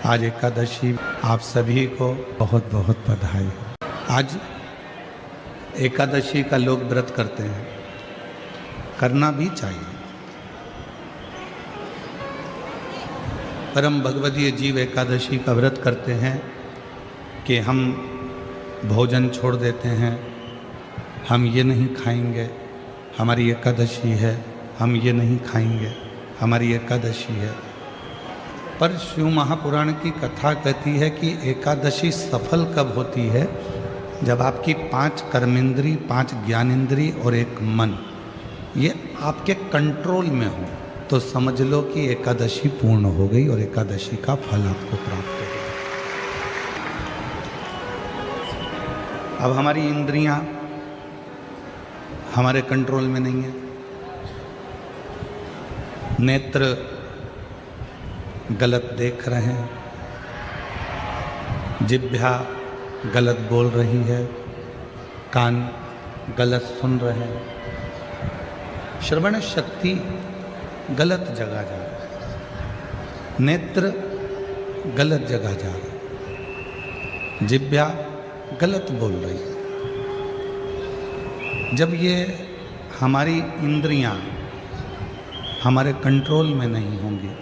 आज एकादशी, आप सभी को बहुत बहुत बधाई। आज एकादशी का लोग व्रत करते हैं, करना भी चाहिए। परम भगवदीय जीव एकादशी का व्रत करते हैं कि हम भोजन छोड़ देते हैं, हम ये नहीं खाएंगे, हमारी एकादशी है, हम ये नहीं खाएंगे, हमारी एकादशी है। पर शिव महापुराण की कथा कहती है कि एकादशी सफल कब होती है? जब आपकी 5 कर्मेंद्री, 5 ज्ञानेंद्री और 1 मन ये आपके कंट्रोल में हो, तो समझ लो कि एकादशी पूर्ण हो गई और एकादशी का फल आपको प्राप्त हो गया। अब हमारी इंद्रियां हमारे कंट्रोल में नहीं है। नेत्र गलत देख रहे हैं, जिह्वा गलत बोल रही है, कान गलत सुन रहे हैं, श्रवण शक्ति गलत जगह जा रही है, नेत्र गलत जगह जा रहा है, जिह्वा गलत बोल रही है। जब ये हमारी इंद्रियां हमारे कंट्रोल में नहीं होंगी,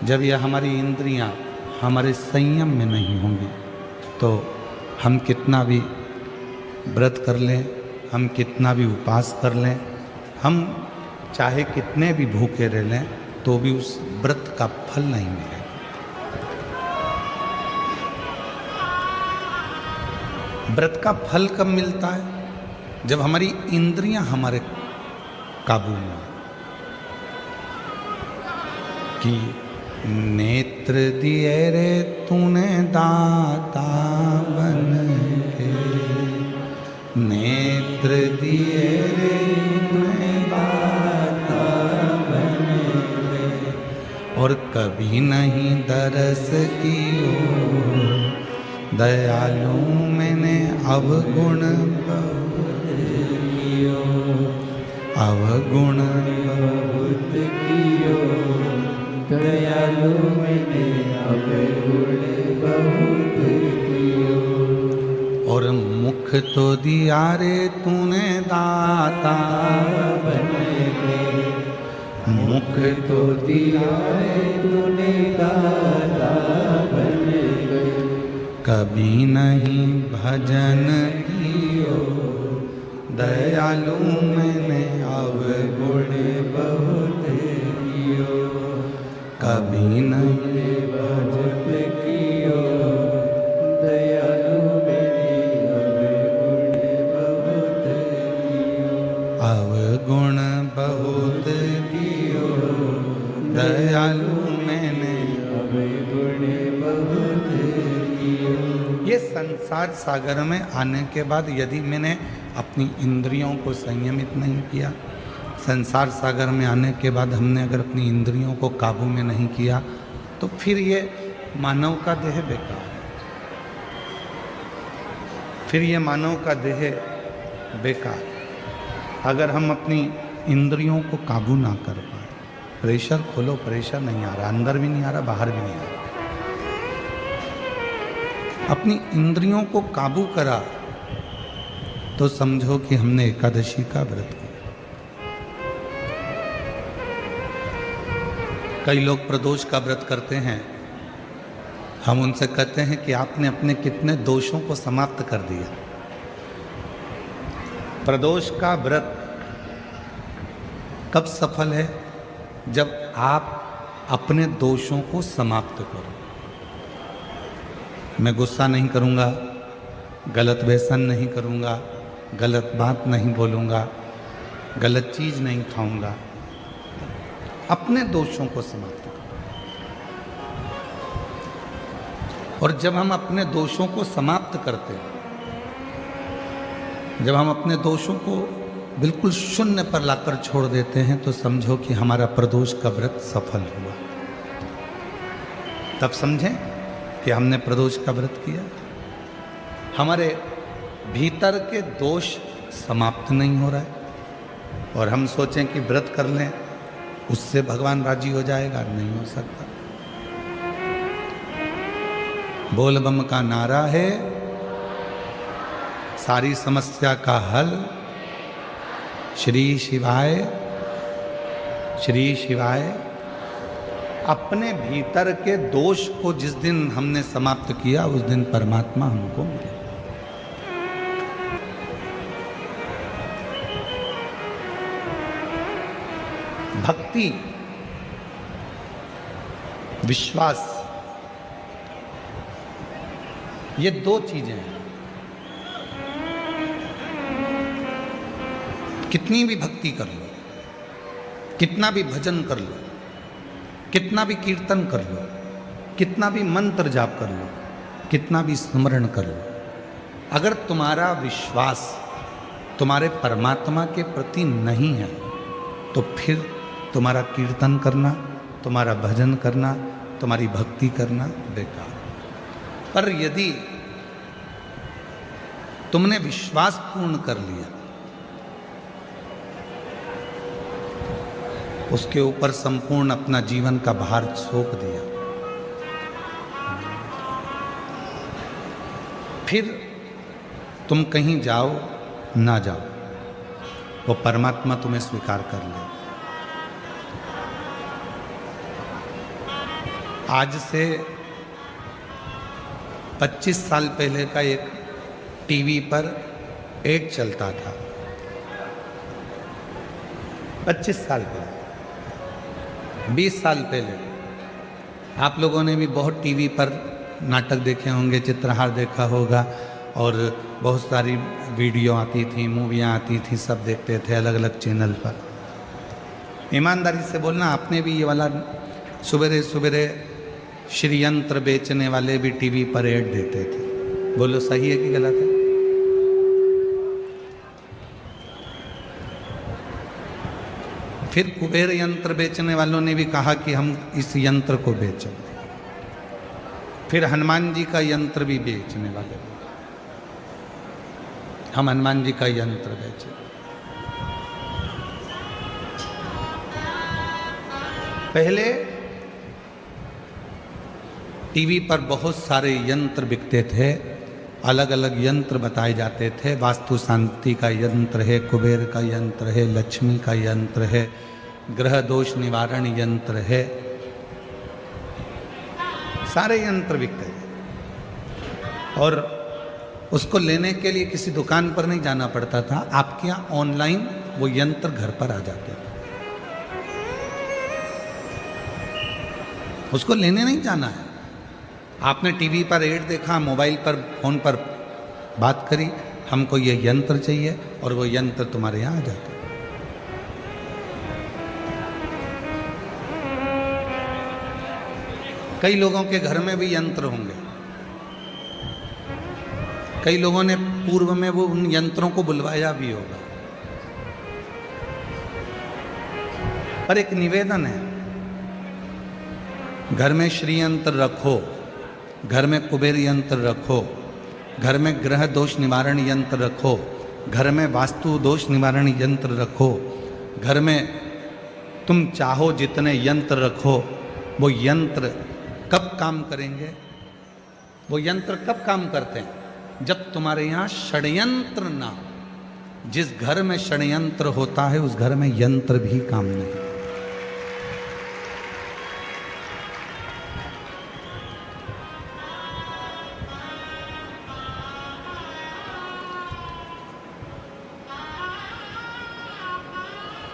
जब यह हमारी इंद्रियां हमारे संयम में नहीं होंगी, तो हम कितना भी व्रत कर लें, हम कितना भी उपवास कर लें, हम चाहे कितने भी भूखे रह लें, तो भी उस व्रत का फल नहीं मिलेगा। व्रत का फल कब मिलता है? जब हमारी इंद्रियां हमारे काबू में हो। कि नेत्र दिए रे तूने दाता बन के, नेत्र दिए रे तूने दाता बन के, और कभी नहीं दरस कियो, दयालु मैंने अवगुण बहुत कियो, अवगुण बहुत कियो, दयालु मैंने अवगुण बहुत कियो। और मुख तो दिया रे तूने दाता बन के, मुख तो दिया रे तूने दाता बन के, कभी नहीं भजन कियो, दयालु मैंने अवगुण बहुत कियो, कभी नहीं भजन कियो, दयालु मैंने अवगुण बहुत कियो, दयालु मैंने अवगुण बहुत कियो। ये संसार सागर में आने के बाद यदि मैंने अपनी इंद्रियों को संयमित नहीं किया, संसार सागर में आने के बाद हमने अगर अपनी इंद्रियों को काबू में नहीं किया, तो फिर ये मानव का देह बेकार है, फिर ये मानव का देह बेकार। अगर हम अपनी इंद्रियों को काबू ना कर पाए, प्रेशर खोलो, प्रेशर नहीं आ रहा, अंदर भी नहीं आ रहा, बाहर भी नहीं आ रहा, अपनी इंद्रियों को काबू करा, तो समझो कि हमने एकादशी का व्रत किया। कई लोग प्रदोष का व्रत करते हैं, हम उनसे कहते हैं कि आपने अपने कितने दोषों को समाप्त कर दिया। प्रदोष का व्रत कब सफल है? जब आप अपने दोषों को समाप्त करो। मैं गुस्सा नहीं करूँगा, गलत व्यसन नहीं करूँगा, गलत बात नहीं बोलूँगा, गलत चीज़ नहीं खाऊँगा, अपने दोषों को समाप्त करो। और जब हम अपने दोषों को समाप्त करते हैं, जब हम अपने दोषों को बिल्कुल शून्य पर लाकर छोड़ देते हैं, तो समझो कि हमारा प्रदोष का व्रत सफल हुआ। तब समझें कि हमने प्रदोष का व्रत किया। हमारे भीतर के दोष समाप्त नहीं हो रहा है, और हम सोचें कि व्रत कर लें उससे भगवान राजी हो जाएगा, नहीं हो सकता। बोल बम का नारा है, सारी समस्या का हल। श्री शिवाय, श्री शिवाय। अपने भीतर के दोष को जिस दिन हमने समाप्त किया उस दिन परमात्मा हमको मिले। भक्ति, विश्वास, ये दो चीजें हैं। कितनी भी भक्ति कर लो, कितना भी भजन कर लो, कितना भी कीर्तन कर लो, कितना भी मंत्र जाप कर लो, कितना भी स्मरण कर लो, अगर तुम्हारा विश्वास तुम्हारे परमात्मा के प्रति नहीं है तो फिर तुम्हारा कीर्तन करना, तुम्हारा भजन करना, तुम्हारी भक्ति करना बेकार। पर यदि तुमने विश्वास पूर्ण कर लिया, उसके ऊपर संपूर्ण अपना जीवन का भार सौंप दिया, फिर तुम कहीं जाओ ना जाओ, वो परमात्मा तुम्हें स्वीकार कर ले। आज से 25 साल पहले का एक टीवी पर एड चलता था। 25 साल पहले, 20 साल पहले आप लोगों ने भी बहुत टीवी पर नाटक देखे होंगे, चित्रहार देखा होगा, और बहुत सारी वीडियो आती थी, मूवियाँ आती थी, सब देखते थे अलग अलग चैनल पर। ईमानदारी से बोलना, आपने भी ये वाला सुबेरे सुबेरे श्रीयंत्र बेचने वाले भी टीवी पर ऐड देते थे, बोलो सही है कि गलत है? फिर कुबेर यंत्र बेचने वालों ने भी कहा कि हम इस यंत्र को बेचें। फिर हनुमान जी का यंत्र भी बेचने वाले, हम हनुमान जी का यंत्र बेचें। पहले टीवी पर बहुत सारे यंत्र बिकते थे, अलग अलग यंत्र बताए जाते थे। वास्तु शांति का यंत्र है, कुबेर का यंत्र है, लक्ष्मी का यंत्र है, ग्रह दोष निवारण यंत्र है, सारे यंत्र बिकते थे। और उसको लेने के लिए किसी दुकान पर नहीं जाना पड़ता था, आपके यहाँ ऑनलाइन वो यंत्र घर पर आ जाते थे। उसको लेने नहीं जाना है। आपने टीवी पर ऐड देखा, मोबाइल पर, फोन पर बात करी, हमको ये यंत्र चाहिए, और वो यंत्र तुम्हारे यहाँ आ जाता है। कई लोगों के घर में भी यंत्र होंगे, कई लोगों ने पूर्व में वो उन यंत्रों को बुलवाया भी होगा। पर एक निवेदन है, घर में श्री यंत्र रखो, घर में कुबेर यंत्र रखो, घर में ग्रह दोष निवारण यंत्र रखो, घर में वास्तु दोष निवारण यंत्र रखो, घर में तुम चाहो जितने यंत्र रखो। वो यंत्र कब काम करेंगे? वो यंत्र कब काम करते हैं? जब तुम्हारे यहाँ षड्यंत्र ना हो। जिस घर में षड्यंत्र होता है उस घर में यंत्र भी काम नहीं।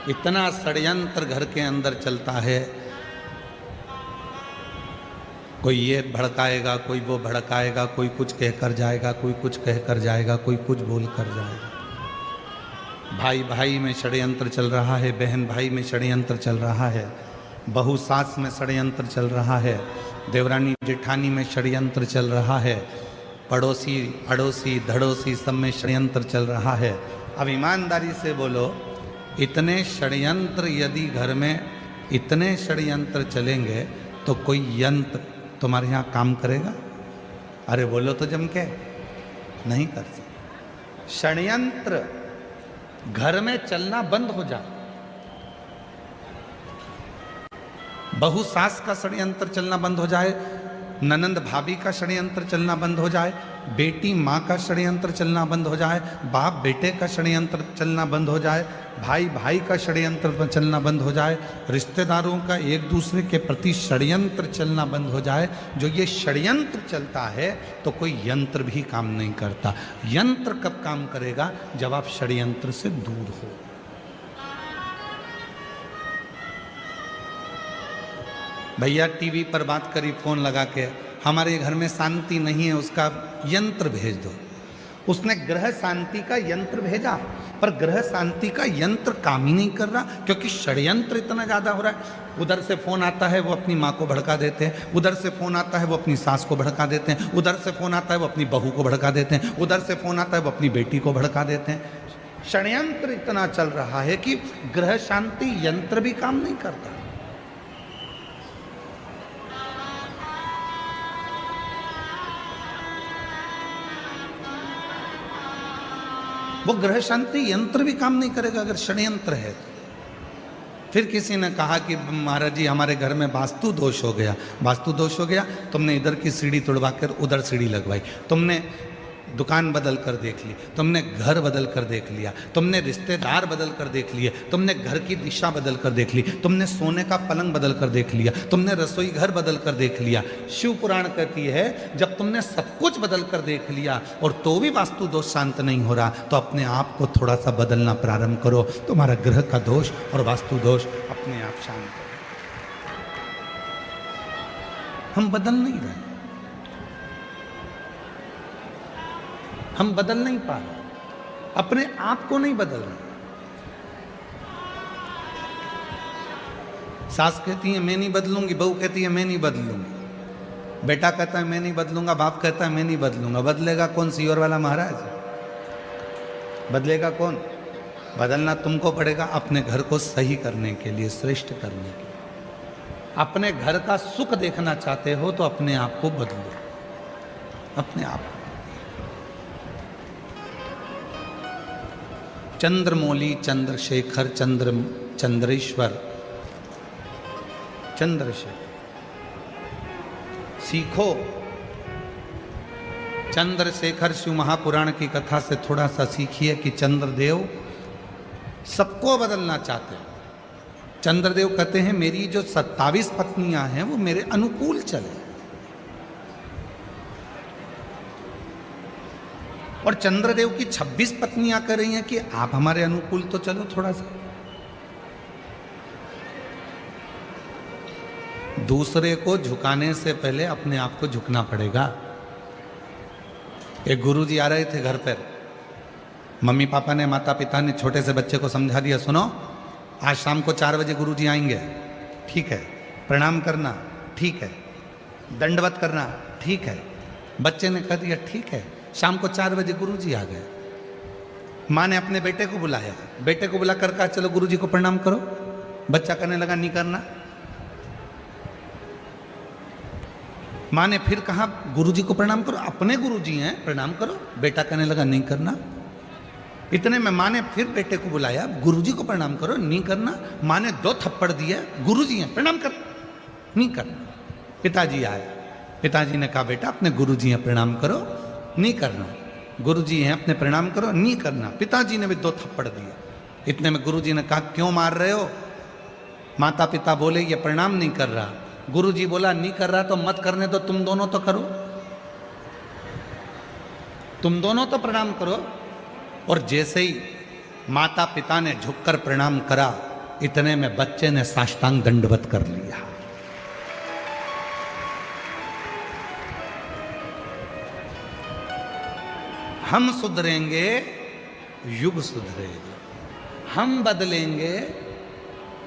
इतना षड्यंत्र घर के अंदर चलता है, कोई ये भड़काएगा, कोई वो भड़काएगा, कोई कुछ कहकर जाएगा, कोई कुछ कहकर जाएगा, कोई कुछ बोल कर जाएगा। भाई भाई में षड्यंत्र चल रहा है, बहन भाई में षड्यंत्र चल रहा है, बहू सास में षड्यंत्र चल रहा है, देवरानी जेठानी में षड्यंत्र चल रहा है, पड़ोसी अड़ोसी धड़ोसी सब में षड्यंत्र चल रहा है। अब ईमानदारी से बोलो, इतने षड्यंत्र यदि घर में इतने षड्यंत्र चलेंगे तो कोई यंत्र तुम्हारे यहाँ काम करेगा? अरे बोलो तो जम के, नहीं कर सकते। षड्यंत्र घर में चलना बंद हो जाए, बहू सास का षड्यंत्र चलना बंद हो जाए, ननंद भाभी का षड्यंत्र चलना बंद हो जाए, बेटी माँ का षड्यंत्र चलना बंद हो जाए, बाप बेटे का षड्यंत्र चलना बंद हो जाए, भाई भाई का षड्यंत्र चलना बंद हो जाए, रिश्तेदारों का एक दूसरे के प्रति षड्यंत्र चलना बंद हो जाए। जो ये षड्यंत्र चलता है तो कोई यंत्र भी काम नहीं करता। यंत्र कब काम करेगा? जब आप षड्यंत्र से दूर हो। भैया टीवी पर बात करी फोन लगा के, हमारे घर में शांति नहीं है, उसका यंत्र भेज दो। उसने ग्रह शांति का यंत्र भेजा, पर ग्रह शांति का यंत्र काम ही नहीं कर रहा, क्योंकि षड्यंत्र इतना ज्यादा हो रहा है। उधर से फोन आता है वो अपनी माँ को भड़का देते हैं, उधर से फोन आता है वो अपनी सास को भड़का देते हैं, उधर से फोन आता है वो अपनी बहू को भड़का देते हैं, उधर से फोन आता है वो अपनी बेटी को भड़का देते हैं। षड्यंत्र इतना चल रहा है कि ग्रह शांति यंत्र भी काम नहीं करता। वो ग्रह शांति यंत्र भी काम नहीं करेगा अगर षड्यंत्र है। फिर किसी ने कहा कि महाराज जी हमारे घर में वास्तु दोष हो गया। वास्तु दोष हो गया, तुमने इधर की सीढ़ी तोड़वा कर उधर सीढ़ी लगवाई, तुमने दुकान बदल कर देख ली, तुमने घर बदल कर देख लिया, तुमने रिश्तेदार बदल कर देख लिए, तुमने घर की दिशा बदल कर देख ली, तुमने सोने का पलंग बदल कर देख लिया, तुमने रसोई घर बदल कर देख लिया। शिव पुराण कहती है जब तुमने सब कुछ बदल कर देख लिया और तो भी वास्तु दोष शांत नहीं हो रहा, तो अपने आप को थोड़ा सा बदलना प्रारंभ करो। तुम्हारा ग्रह का दोष और वास्तु दोष अपने आप शांत हो। हम बदल नहीं रहे, हम बदल नहीं पा रहे, अपने आप को नहीं बदल रहे। सास कहती है मैं नहीं बदलूंगी, बहू कहती है मैं नहीं बदलूंगी, बेटा कहता है मैं नहीं बदलूंगा, बाप कहता है मैं नहीं बदलूंगा। बदलेगा कौन? सीवर वाला महाराज बदलेगा कौन? बदलना तुमको पड़ेगा अपने घर को सही करने के लिए, श्रेष्ठ करने के लिए। अपने घर का सुख देखना चाहते हो तो अपने आप को बदलो, अपने आप। चंद्रमौली, चंद्रशेखर, चंद्रेश्वर, चंद्रशेखर सीखो। चंद्रशेखर शिव महापुराण की कथा से थोड़ा सा सीखिए कि चंद्रदेव सबको बदलना चाहते हैं। चंद्रदेव कहते हैं मेरी जो 27 पत्नियां हैं वो मेरे अनुकूल चले, और चंद्रदेव की 26 पत्नियां कह रही हैं कि आप हमारे अनुकूल तो चलो थोड़ा सा। दूसरे को झुकाने से पहले अपने आप को झुकना पड़ेगा। एक गुरुजी आ रहे थे घर पर, मम्मी पापा ने, माता पिता ने छोटे से बच्चे को समझा दिया, सुनो आज शाम को 4 बजे गुरुजी आएंगे, ठीक है, प्रणाम करना ठीक है, दंडवत करना ठीक है। बच्चे ने कह दिया ठीक है। शाम को 4 बजे गुरुजी आ गए। माँ ने अपने बेटे को बुलाया, बेटे को बुला कर कहा चलो गुरुजी को प्रणाम करो। बच्चा कहने लगा नहीं करना। माँ ने फिर कहा गुरुजी को प्रणाम करो, अपने गुरुजी हैं प्रणाम करो। बेटा कहने लगा नहीं करना। इतने में माँ ने फिर बेटे को बुलाया, गुरुजी को प्रणाम करो, नहीं करना। माँ ने 2 थप्पड़ दिए, गुरुजी हैं प्रणाम कर, नहीं करना। पिताजी आए, पिताजी ने कहा बेटा अपने गुरुजी हैं प्रणाम करो, नहीं करना। गुरुजी हैं अपने प्रणाम करो, नहीं करना। पिताजी ने भी 2 थप्पड़ दिए। इतने में गुरुजी ने कहा क्यों मार रहे हो? माता पिता बोले ये प्रणाम नहीं कर रहा। गुरुजी बोला नहीं कर रहा तो मत करने दो, तुम दोनों तो करो, तुम दोनों तो प्रणाम करो। और जैसे ही माता पिता ने झुककर प्रणाम करा, इतने में बच्चे ने साष्टांग दंडवत कर लिया। हम सुधरेंगे, युग सुधरेगा। हम बदलेंगे,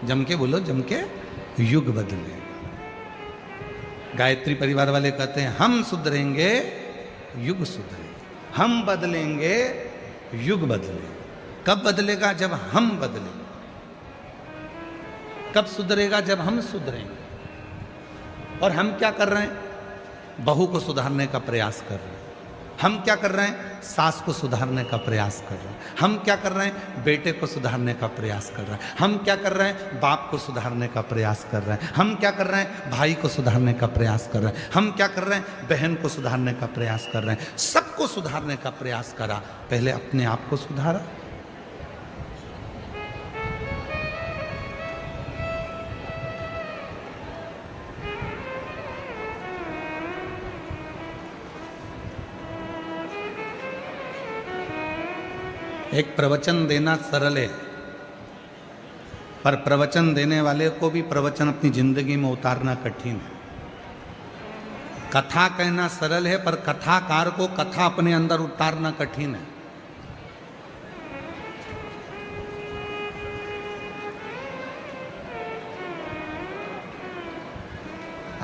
जम के बोलो, जम के, युग बदलेगा। गायत्री परिवार वाले कहते हैं हम सुधरेंगे, युग सुधरेगा। हम बदलेंगे, युग बदलेगा। कब बदलेगा? जब हम बदलेंगे। कब सुधरेगा? जब हम सुधरेंगे। और हम क्या कर रहे हैं? बहू को सुधारने का प्रयास कर रहे हैं। हम क्या कर रहे हैं? सास को सुधारने का प्रयास कर रहे हैं। हम क्या कर रहे हैं? बेटे को सुधारने का प्रयास कर रहे हैं। हम क्या कर रहे हैं? बाप को सुधारने का प्रयास कर रहे हैं। हम क्या कर रहे हैं? भाई को सुधारने का प्रयास कर रहे हैं। हम क्या कर रहे हैं? बहन को सुधारने का प्रयास कर रहे हैं। सबको सुधारने का प्रयास करा, पहले अपने आप को सुधारा। एक प्रवचन देना सरल है, पर प्रवचन देने वाले को भी प्रवचन अपनी जिंदगी में उतारना कठिन है। कथा कहना सरल है, पर कथाकार को कथा अपने अंदर उतारना कठिन है।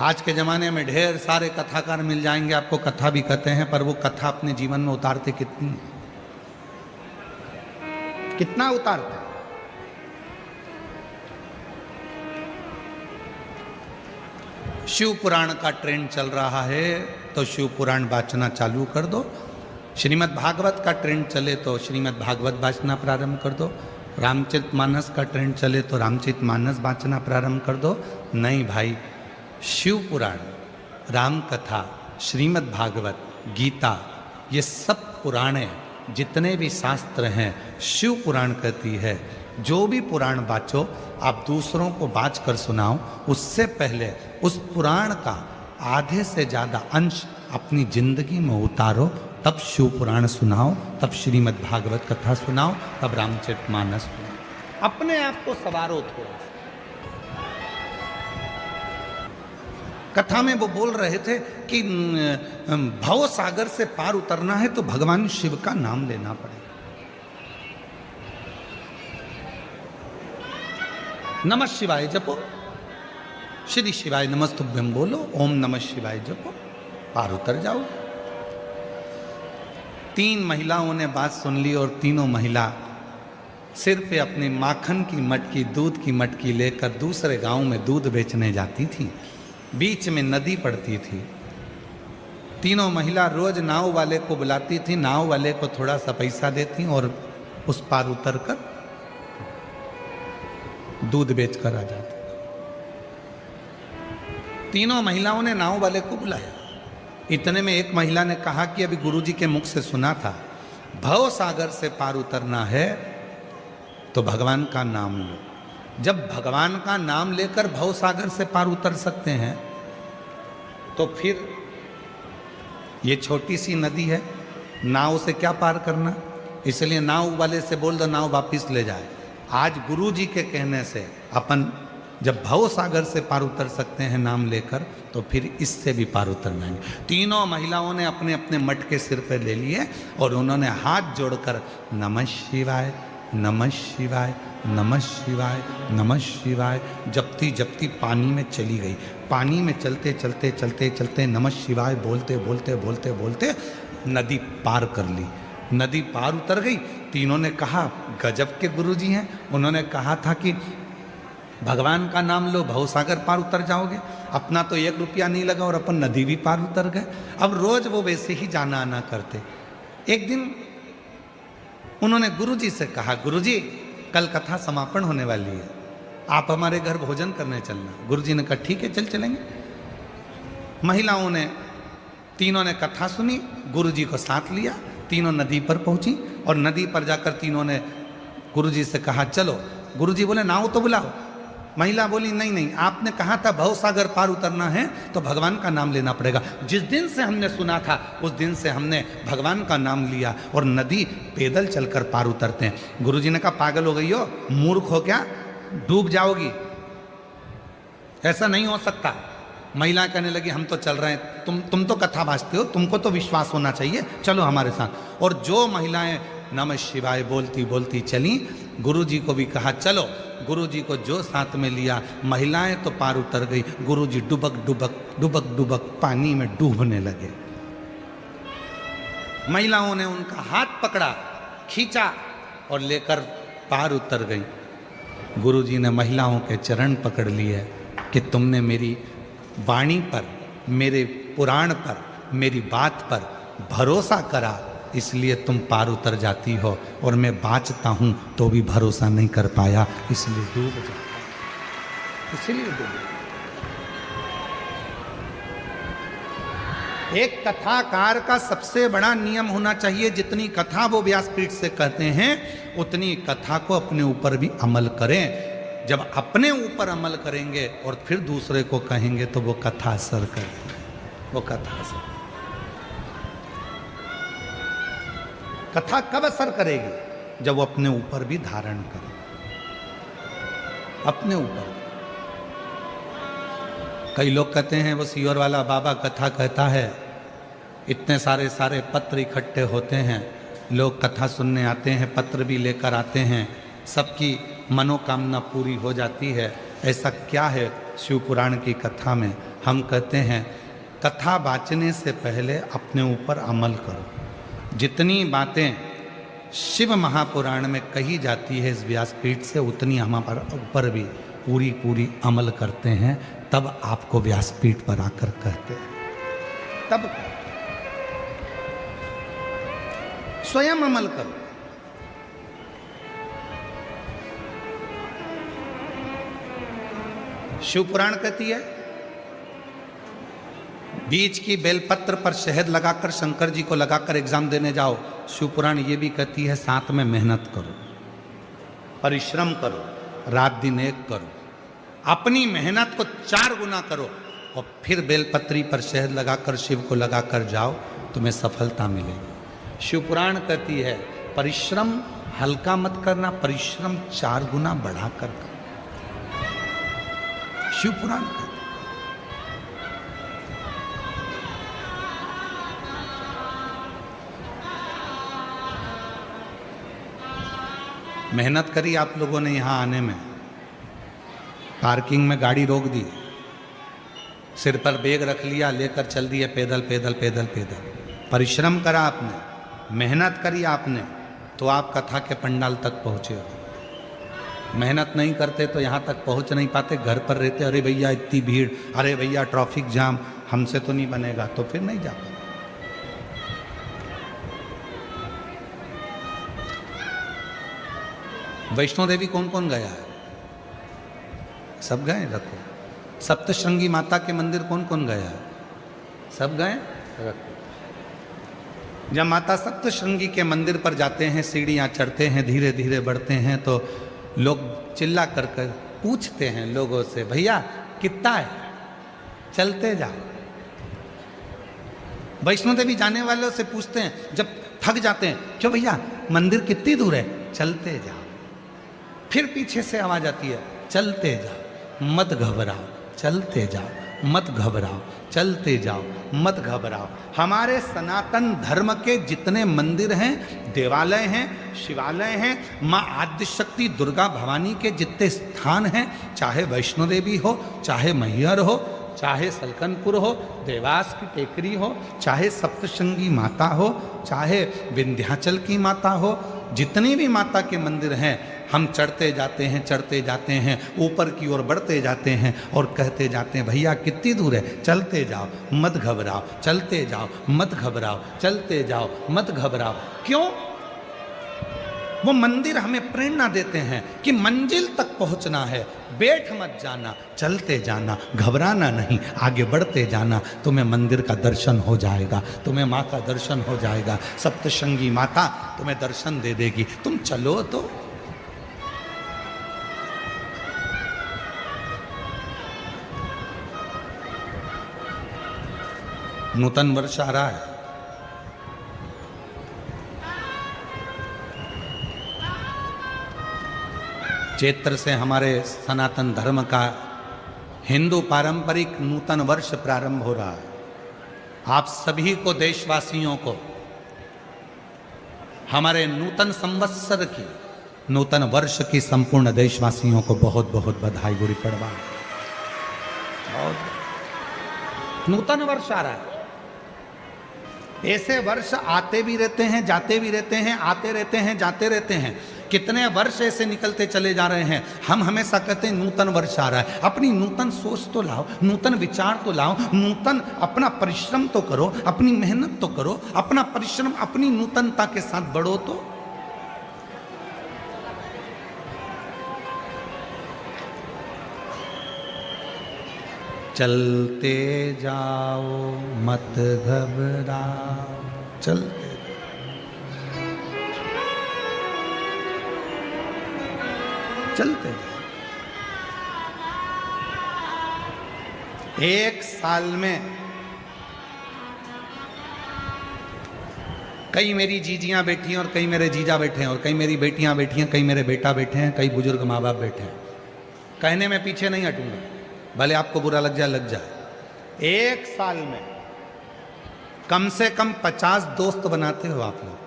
आज के जमाने में ढेर सारे कथाकार मिल जाएंगे, आपको कथा भी कहते हैं, पर वो कथा अपने जीवन में उतारते कितनी है? कितना उतारते? शिव पुराण का ट्रेंड चल रहा है तो शिव पुराण वाचना चालू कर दो। श्रीमद् भागवत का ट्रेंड चले तो श्रीमद् भागवत वाचना प्रारंभ कर दो। रामचरितमानस का ट्रेंड चले तो रामचरितमानस वाचना प्रारंभ कर दो। नहीं भाई, शिव पुराण, राम कथा, श्रीमद् भागवत, गीता, ये सब पुराणे, जितने भी शास्त्र हैं, शिव पुराण कहती है जो भी पुराण बाचो आप दूसरों को बाच कर सुनाओ, उससे पहले उस पुराण का आधे से ज़्यादा अंश अपनी जिंदगी में उतारो, तब शिव पुराण सुनाओ, तब श्रीमद् भागवत कथा सुनाओ, तब रामचरितमानस सुनाओ। अपने आप को सवारो थोड़ा सा। कथा में वो बोल रहे थे कि भव सागर से पार उतरना है तो भगवान शिव का नाम लेना पड़ेगा। नमः शिवाय जपो, श्री शिवाय नमस्तुभ्यम बोलो, ओम नमः शिवाय जपो, पार उतर जाओ। 3 महिलाओं ने बात सुन ली और तीनों महिला सिर पे अपनी माखन की मटकी, दूध की मटकी लेकर दूसरे गांव में दूध बेचने जाती थी। बीच में नदी पड़ती थी। तीनों महिला रोज नाव वाले को बुलाती थी, नाव वाले को थोड़ा सा पैसा देती और उस पार उतरकर दूध बेचकर आ जाती। तीनों महिलाओं ने नाव वाले को बुलाया। इतने में एक महिला ने कहा कि अभी गुरुजी के मुख से सुना था, भव सागर से पार उतरना है तो भगवान का नाम लो। जब भगवान का नाम लेकर भव सागर से पार उतर सकते हैं तो फिर ये छोटी सी नदी है, नाव से क्या पार करना? इसलिए नाव वाले से बोल दो नाव वापिस ले जाए। आज गुरु जी के कहने से अपन जब भव सागर से पार उतर सकते हैं नाम लेकर, तो फिर इससे भी पार उतरना है। तीनों महिलाओं ने अपने अपने मटके सिर पर ले लिए और उन्होंने हाथ जोड़कर नमः शिवाय, नमः शिवाय, नमः शिवाय, नमः शिवाय जपती जपती पानी में चली गई। पानी में चलते चलते चलते चलते नमः शिवाय बोलते बोलते बोलते बोलते नदी पार कर ली। नदी पार उतर गई। तीनों ने कहा गजब के गुरुजी हैं, उन्होंने कहा था कि भगवान का नाम लो भवसागर पार उतर जाओगे। अपना तो 1 रुपया नहीं लगा और अपन नदी भी पार उतर गए। अब रोज वो वैसे ही जाना आना करते। एक दिन उन्होंने गुरुजी से कहा, गुरुजी कल कथा समापन होने वाली है, आप हमारे घर भोजन करने चलना। गुरुजी ने कहा ठीक है चल चलेंगे। महिलाओं ने, तीनों ने कथा सुनी, गुरुजी को साथ लिया, तीनों नदी पर पहुंची और नदी पर जाकर तीनों ने गुरुजी से कहा चलो। गुरुजी बोले नाव तो बुलाओ। महिला बोली नहीं नहीं, आपने कहा था भव सागर पार उतरना है तो भगवान का नाम लेना पड़ेगा। जिस दिन से हमने सुना था उस दिन से हमने भगवान का नाम लिया और नदी पैदल चलकर पार उतरते हैं। गुरुजी ने कहा पागल हो गई हो, मूर्ख हो क्या, डूब जाओगी, ऐसा नहीं हो सकता। महिला कहने लगी हम तो चल रहे हैं, तुम तो कथा भाजते हो, तुमको तो विश्वास होना चाहिए, चलो हमारे साथ। और जो महिलाएं नमः शिवाय बोलती बोलती चली, गुरुजी को भी कहा चलो। गुरुजी को जो साथ में लिया, महिलाएं तो पार उतर गई, गुरुजी डुबक डुबक डुबक डुबक पानी में डूबने लगे। महिलाओं ने उनका हाथ पकड़ा, खींचा और लेकर पार उतर गई। गुरुजी ने महिलाओं के चरण पकड़ लिए कि तुमने मेरी वाणी पर, मेरे पुराण पर, मेरी बात पर भरोसा करा इसलिए तुम पार उतर जाती हो, और मैं बाँचता हूं तो भी भरोसा नहीं कर पाया इसलिए डूब जाता, इसलिए डूब। एक कथाकार का सबसे बड़ा नियम होना चाहिए, जितनी कथा वो व्यासपीठ से कहते हैं उतनी कथा को अपने ऊपर भी अमल करें। जब अपने ऊपर अमल करेंगे और फिर दूसरे को कहेंगे तो वो कथा असर करती है, वो कथा असर। कथा कब असर करेगी? जब वो अपने ऊपर भी धारण करे, अपने ऊपर। कई लोग कहते हैं वो सीहोर वाला बाबा कथा कहता है, इतने सारे पत्र इकट्ठे होते हैं, लोग कथा सुनने आते हैं, पत्र भी लेकर आते हैं, सबकी मनोकामना पूरी हो जाती है। ऐसा क्या है शिव पुराण की कथा में? हम कहते हैं कथा वाचने से पहले अपने ऊपर अमल करो। जितनी बातें शिव महापुराण में कही जाती है इस व्यासपीठ से, उतनी हमारे ऊपर भी पूरी पूरी अमल करते हैं, तब आपको व्यासपीठ पर आकर कहते हैं, तब स्वयं अमल करो। शिव पुराण कहती है बीच की बेलपत्र पर शहद लगाकर शंकर जी को लगाकर एग्जाम देने जाओ। शिव पुराण ये भी कहती है साथ में मेहनत करो, परिश्रम करो, रात दिन एक करो, अपनी मेहनत को 4 गुना करो और फिर बेलपत्री पर शहद लगाकर शिव को लगाकर जाओ, तुम्हें सफलता मिलेगी। शिव पुराण कहती है परिश्रम हल्का मत करना, परिश्रम 4 गुना बढ़ाकर करो। शिव पुराण कहती है। मेहनत करी आप लोगों ने यहाँ आने में, पार्किंग में गाड़ी रोक दी, सिर पर बैग रख लिया, लेकर चल दिए पैदल पैदल पैदल पैदल। परिश्रम करा आपने, मेहनत करी आपने, तो आप कथा के पंडाल तक पहुँचे हो। मेहनत नहीं करते तो यहाँ तक पहुँच नहीं पाते, घर पर रहते, अरे भैया इतनी भीड़, अरे भैया ट्रैफिक जाम, हमसे तो नहीं बनेगा, तो फिर नहीं जा पाते। वैष्णो देवी कौन कौन गया है? सब गए? रखो। सप्तशृंगी माता के मंदिर कौन कौन गया है? सब गए? रखो। जब माता सप्तशृंगी के मंदिर पर जाते हैं, सीढ़ियाँ चढ़ते हैं, धीरे धीरे बढ़ते हैं, तो लोग चिल्ला कर पूछते हैं लोगों से, भैया कितना है? चलते जाओ। वैष्णो देवी जाने वालों से पूछते हैं, जब थक जाते हैं, क्यों भैया मंदिर कितनी दूर है? चलते जाओ। फिर पीछे से आवाज आती है, चलते जाओ, मत घबराओ, चलते जाओ, मत घबराओ, चलते जाओ, मत घबराओ। हमारे सनातन धर्म के जितने मंदिर हैं, देवालय हैं, शिवालय हैं, माँ आद्यशक्ति दुर्गा भवानी के जितने स्थान हैं, चाहे वैष्णो देवी हो, चाहे मैहर हो, चाहे सलकनपुर हो, देवास की टेकरी हो, चाहे सप्तशृंगी माता हो, चाहे विंध्याचल की माता हो, जितनी भी माता के मंदिर हैं, हम चढ़ते जाते हैं, चढ़ते जाते हैं, ऊपर की ओर बढ़ते जाते हैं और कहते जाते हैं, भैया कितनी दूर है? चलते जाओ, मत घबराओ, चलते जाओ, मत घबराओ, चलते जाओ, मत घबराओ। क्यों? वो मंदिर हमें प्रेरणा देते हैं कि मंजिल तक पहुंचना है, बैठ मत जाना, चलते जाना, घबराना नहीं, आगे बढ़ते जाना, तुम्हें मंदिर का दर्शन हो जाएगा, तुम्हें माँ का दर्शन हो जाएगा, सप्तशृंगी माता तुम्हें दर्शन दे देगी, तुम चलो तो। नूतन वर्ष आ रहा है, चैत्र से हमारे सनातन धर्म का हिंदू पारंपरिक नूतन वर्ष प्रारंभ हो रहा है। आप सभी को, देशवासियों को, हमारे नूतन संवत्सर की, नूतन वर्ष की संपूर्ण देशवासियों को बहुत बहुत बधाई, गुड़ी पड़वा। और नूतन वर्ष आ रहा है। ऐसे वर्ष आते भी रहते हैं, जाते भी रहते हैं, आते रहते हैं, जाते रहते हैं। कितने वर्ष ऐसे निकलते चले जा रहे हैं। हम हमेशा कहते हैं नूतन वर्ष आ रहा है। अपनी नूतन सोच तो लाओ, नूतन विचार तो लाओ, नूतन अपना परिश्रम तो करो, अपनी मेहनत तो करो, अपना परिश्रम अपनी नूतनता के साथ बढ़ो। तो चलते जाओ मत घबराओ, चलते चलते जाओ। एक साल में कई मेरी जीजियां बैठी हैं और कई मेरे जीजा बैठे हैं और कई मेरी बेटियां बैठी हैं, कई मेरे बेटा बैठे हैं, कई बुजुर्ग माँ बाप बैठे हैं। कहने में पीछे नहीं हटूंगा, भले आपको बुरा लग जाए लग जाए। एक साल में कम से कम 50 दोस्त बनाते हो आप लोग।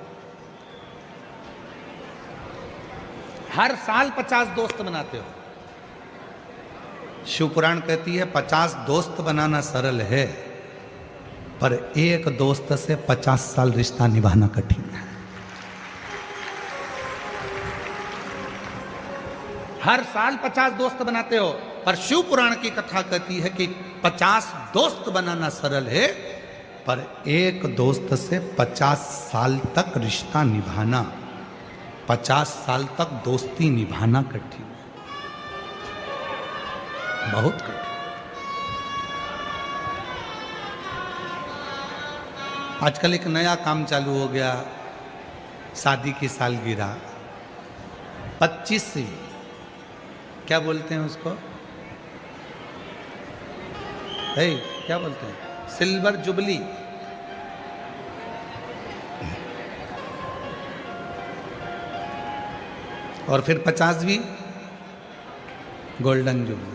हर साल 50 दोस्त बनाते हो। शिव पुराण कहती है 50 दोस्त बनाना सरल है, पर एक दोस्त से 50 साल रिश्ता निभाना कठिन है। हर साल 50 दोस्त बनाते हो, पर शिव पुराण की कथा कहती है कि 50 दोस्त बनाना सरल है, पर एक दोस्त से 50 साल तक रिश्ता निभाना, 50 साल तक दोस्ती निभाना कठिन है, बहुत कठिन। आजकल एक नया काम चालू हो गया, शादी की सालगिरह 25वीं, क्या बोलते हैं उसको, क्या बोलते हैं, सिल्वर जुबली। और फिर 50वीं गोल्डन जुबली।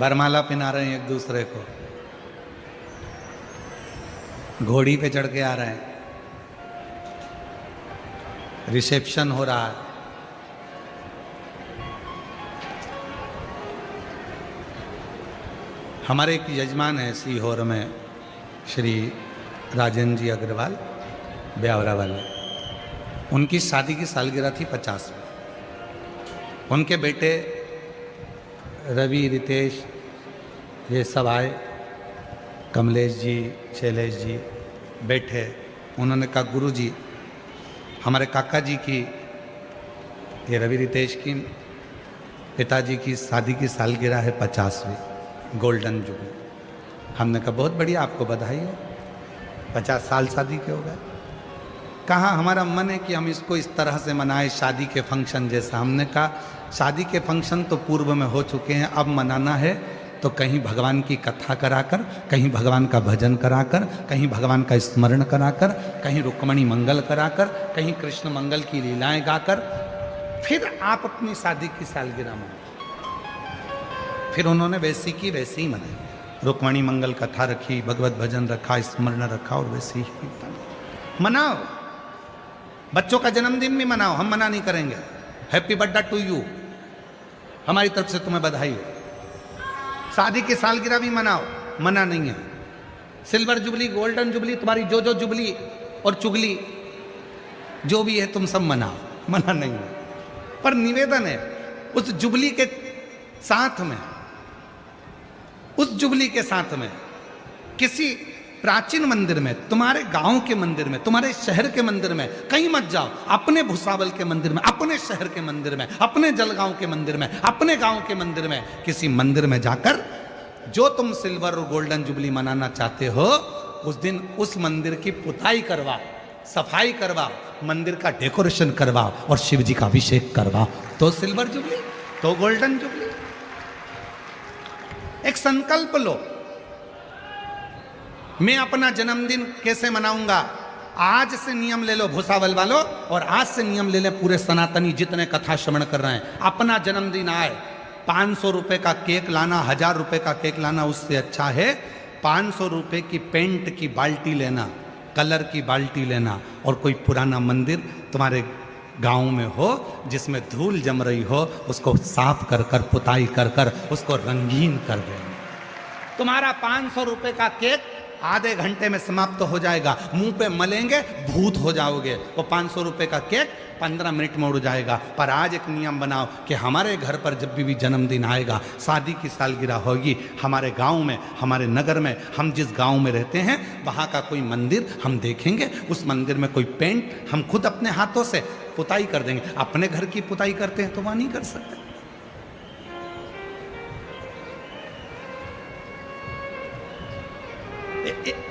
बरमाला पहना रहे हैं एक दूसरे को, घोड़ी पे चढ़ के आ रहे हैं, रिसेप्शन हो रहा है। हमारे एक यजमान है सीहोर में, श्री राजन जी अग्रवाल ब्यावरा वाले, उनकी शादी की सालगिरह थी 50 में। उनके बेटे रवि, रितेश, ये सब आए, कमलेश जी, शैलेश जी बैठे। उन्होंने कहा गुरु जी, हमारे काका जी की, ये रवि रितेश की पिताजी की शादी की सालगिरह है 50वीं गोल्डन जुबली। हमने कहा बहुत बढ़िया, आपको बधाई हो, 50 साल शादी के हो गए। कहा हमारा मन है कि हम इसको इस तरह से मनाएं, शादी के फंक्शन जैसा। हमने कहा शादी के फंक्शन तो पूर्व में हो चुके हैं, अब मनाना है तो कहीं भगवान की कथा कराकर, कहीं भगवान का भजन कराकर, कहीं भगवान का स्मरण कराकर, कहीं रुक्मणी मंगल कराकर, कहीं कृष्ण मंगल की लीलाएं गाकर, फिर आप अपनी शादी की सालगिरह मनाएं। फिर उन्होंने वैसी की वैसी ही मनाई, रुक्मणी मंगल कथा रखी, भगवत भजन रखा, स्मरण रखा, और वैसे ही मनाओ। बच्चों का जन्मदिन भी मनाओ, हम मना नहीं करेंगे। हैप्पी बर्थडे टू यू, हमारी तरफ से तुम्हें बधाई हो। शादी की सालगिरह भी मनाओ, मना नहीं है। सिल्वर जुबली, गोल्डन जुबली, तुम्हारी जो जो जुबली और चुगली जो भी है तुम सब मनाओ, मना नहीं है। पर निवेदन है उस जुबली के साथ में, उस जुबली के साथ में किसी प्राचीन मंदिर में, तुम्हारे गांव के मंदिर में, तुम्हारे शहर के मंदिर में, कहीं मत जाओ, अपने भुसावल के मंदिर में, अपने शहर के मंदिर में, अपने जलगांव के मंदिर में, अपने गांव के मंदिर में, किसी मंदिर में जाकर जो तुम सिल्वर और गोल्डन जुबली मनाना चाहते हो, उस दिन उस मंदिर की पुताई करवाओ, सफाई करवाओ, मंदिर का डेकोरेशन करवाओ और शिव जी का अभिषेक करवाओ, तो सिल्वर जुबली, तो गोल्डन जुबली। एक संकल्प लो, मैं अपना जन्मदिन कैसे मनाऊंगा। आज से नियम ले लो भुसावल वालों, और आज से नियम ले ले पूरे सनातनी जितने कथा श्रवण कर रहे हैं। अपना जन्मदिन आए, 500 रुपए का केक लाना, 1000 रुपए का केक लाना उससे अच्छा है 500 रुपए की पेंट की बाल्टी लेना, कलर की बाल्टी लेना, और कोई पुराना मंदिर तुम्हारे गांव में हो जिसमें धूल जम रही हो, उसको साफ कर कर, पुताई कर कर उसको रंगीन कर देना। तुम्हारा 500 रुपए का केक आधे घंटे में समाप्त हो जाएगा, मुंह पे मलेंगे भूत हो जाओगे। वो 500 रुपए का केक 15 मिनट में उड़ जाएगा। पर आज एक नियम बनाओ कि हमारे घर पर जब भी जन्मदिन आएगा, शादी की सालगिरह होगी, हमारे गांव में, हमारे नगर में, हम जिस गांव में रहते हैं वहां का कोई मंदिर हम देखेंगे, उस मंदिर में कोई पेंट हम खुद अपने हाथों से पुताई कर देंगे। अपने घर की पुताई करते हैं तो वहां नहीं कर सकते।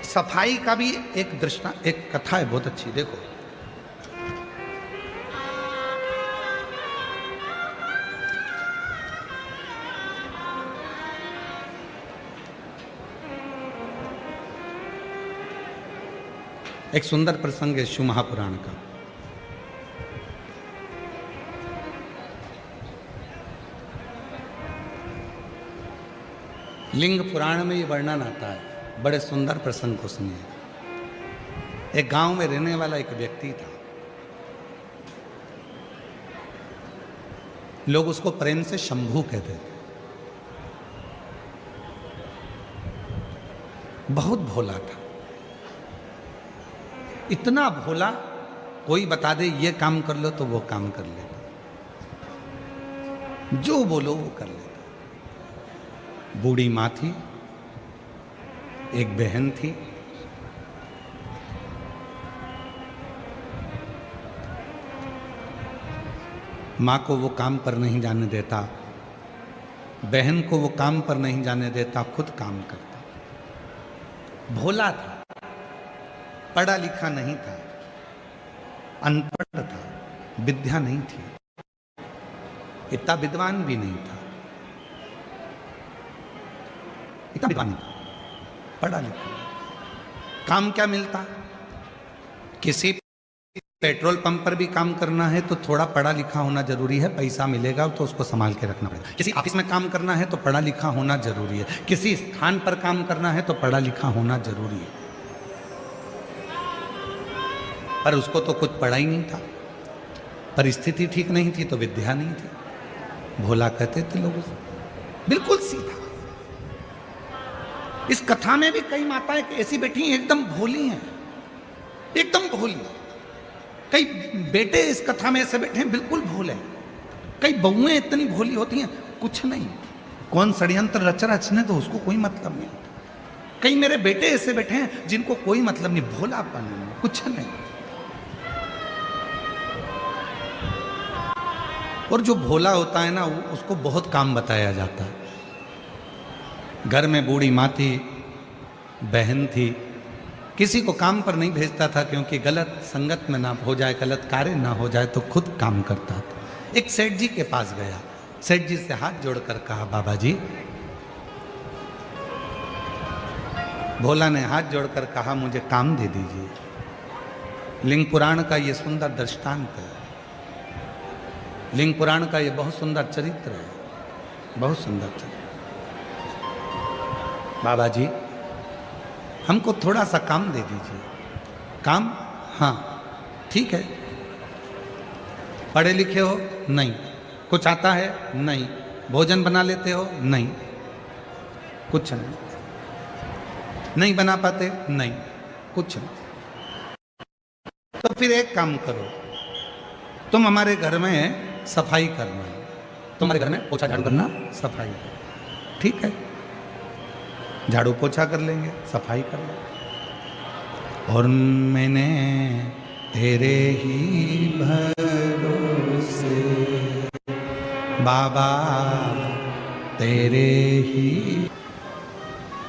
सफाई का भी एक दृष्टांत, एक कथा है बहुत अच्छी, देखो। एक सुंदर प्रसंग है शिव महापुराण का। लिंग पुराण में ये वर्णन आता है, बड़े सुंदर प्रसंग को सुनिए। एक गांव में रहने वाला एक व्यक्ति था, लोग उसको प्रेम से शंभू कहते थे। बहुत भोला था, इतना भोला कोई बता दे ये काम कर लो तो वो काम कर लेता, जो बोलो वो कर लेता। बूढ़ी माँ थी, एक बहन थी, माँ को वो काम पर नहीं जाने देता, बहन को वो काम पर नहीं जाने देता, खुद काम करता। भोला था, पढ़ा लिखा नहीं था, अनपढ़ था, विद्या नहीं थी, इतना विद्वान भी नहीं था, इतना विद्वान नहीं था, पढ़ा लिखा। काम क्या मिलता? किसी पेट्रोल पंप पर भी काम करना है तो थोड़ा पढ़ा लिखा होना जरूरी है, पैसा मिलेगा तो उसको संभाल के रखना पड़ेगा। किसी ऑफिस में काम करना है तो पढ़ा लिखा होना जरूरी है, किसी स्थान पर काम करना है तो पढ़ा लिखा होना जरूरी है। पर उसको तो कुछ पढ़ा ही नहीं था, परिस्थिति ठीक नहीं थी तो विद्या नहीं थी। भोला कहते थे लोग, बिल्कुल सीधा। इस कथा में भी कई माताएं ऐसी बैठी हैं, एकदम भोली हैं, एकदम भोली। कई बेटे इस कथा में ऐसे बैठे हैं, बिल्कुल भोले। कई बहुएं इतनी भोली होती हैं, कुछ नहीं, कौन षड्यंत्र रच रचने तो उसको कोई मतलब नहीं। कई मेरे बेटे ऐसे बैठे हैं जिनको कोई मतलब नहीं, भोलापन है, कुछ नहीं। और जो भोला होता है ना, उसको बहुत काम बताया जाता है। घर में बूढ़ी माँ थी, बहन थी, किसी को काम पर नहीं भेजता था क्योंकि गलत संगत में ना हो जाए, गलत कार्य ना हो जाए, तो खुद काम करता था। एक सेठ जी के पास गया, सेठ जी से हाथ जोड़कर कहा, बाबा जी। भोला ने हाथ जोड़कर कहा, मुझे काम दे दीजिए। लिंग पुराण का ये सुंदर दृष्टांत है, लिंग पुराण का ये बहुत सुंदर चरित्र है, बहुत सुंदर चरित्र। बाबा जी, हमको थोड़ा सा काम दे दीजिए। काम? हाँ ठीक है। पढ़े लिखे हो? नहीं। कुछ आता है? नहीं। भोजन बना लेते हो? नहीं। कुछ नहीं। नहीं बना पाते? नहीं। कुछ नहीं। तो फिर एक काम करो, तुम हमारे घर में सफाई करना, तुम्हारे घर में पोछा झाड़ू करना, सफाई करना। ठीक है, झाड़ू पोछा कर लेंगे, सफाई कर लेंगे। और मैंने तेरे ही भरोसे बाबा, तेरे ही।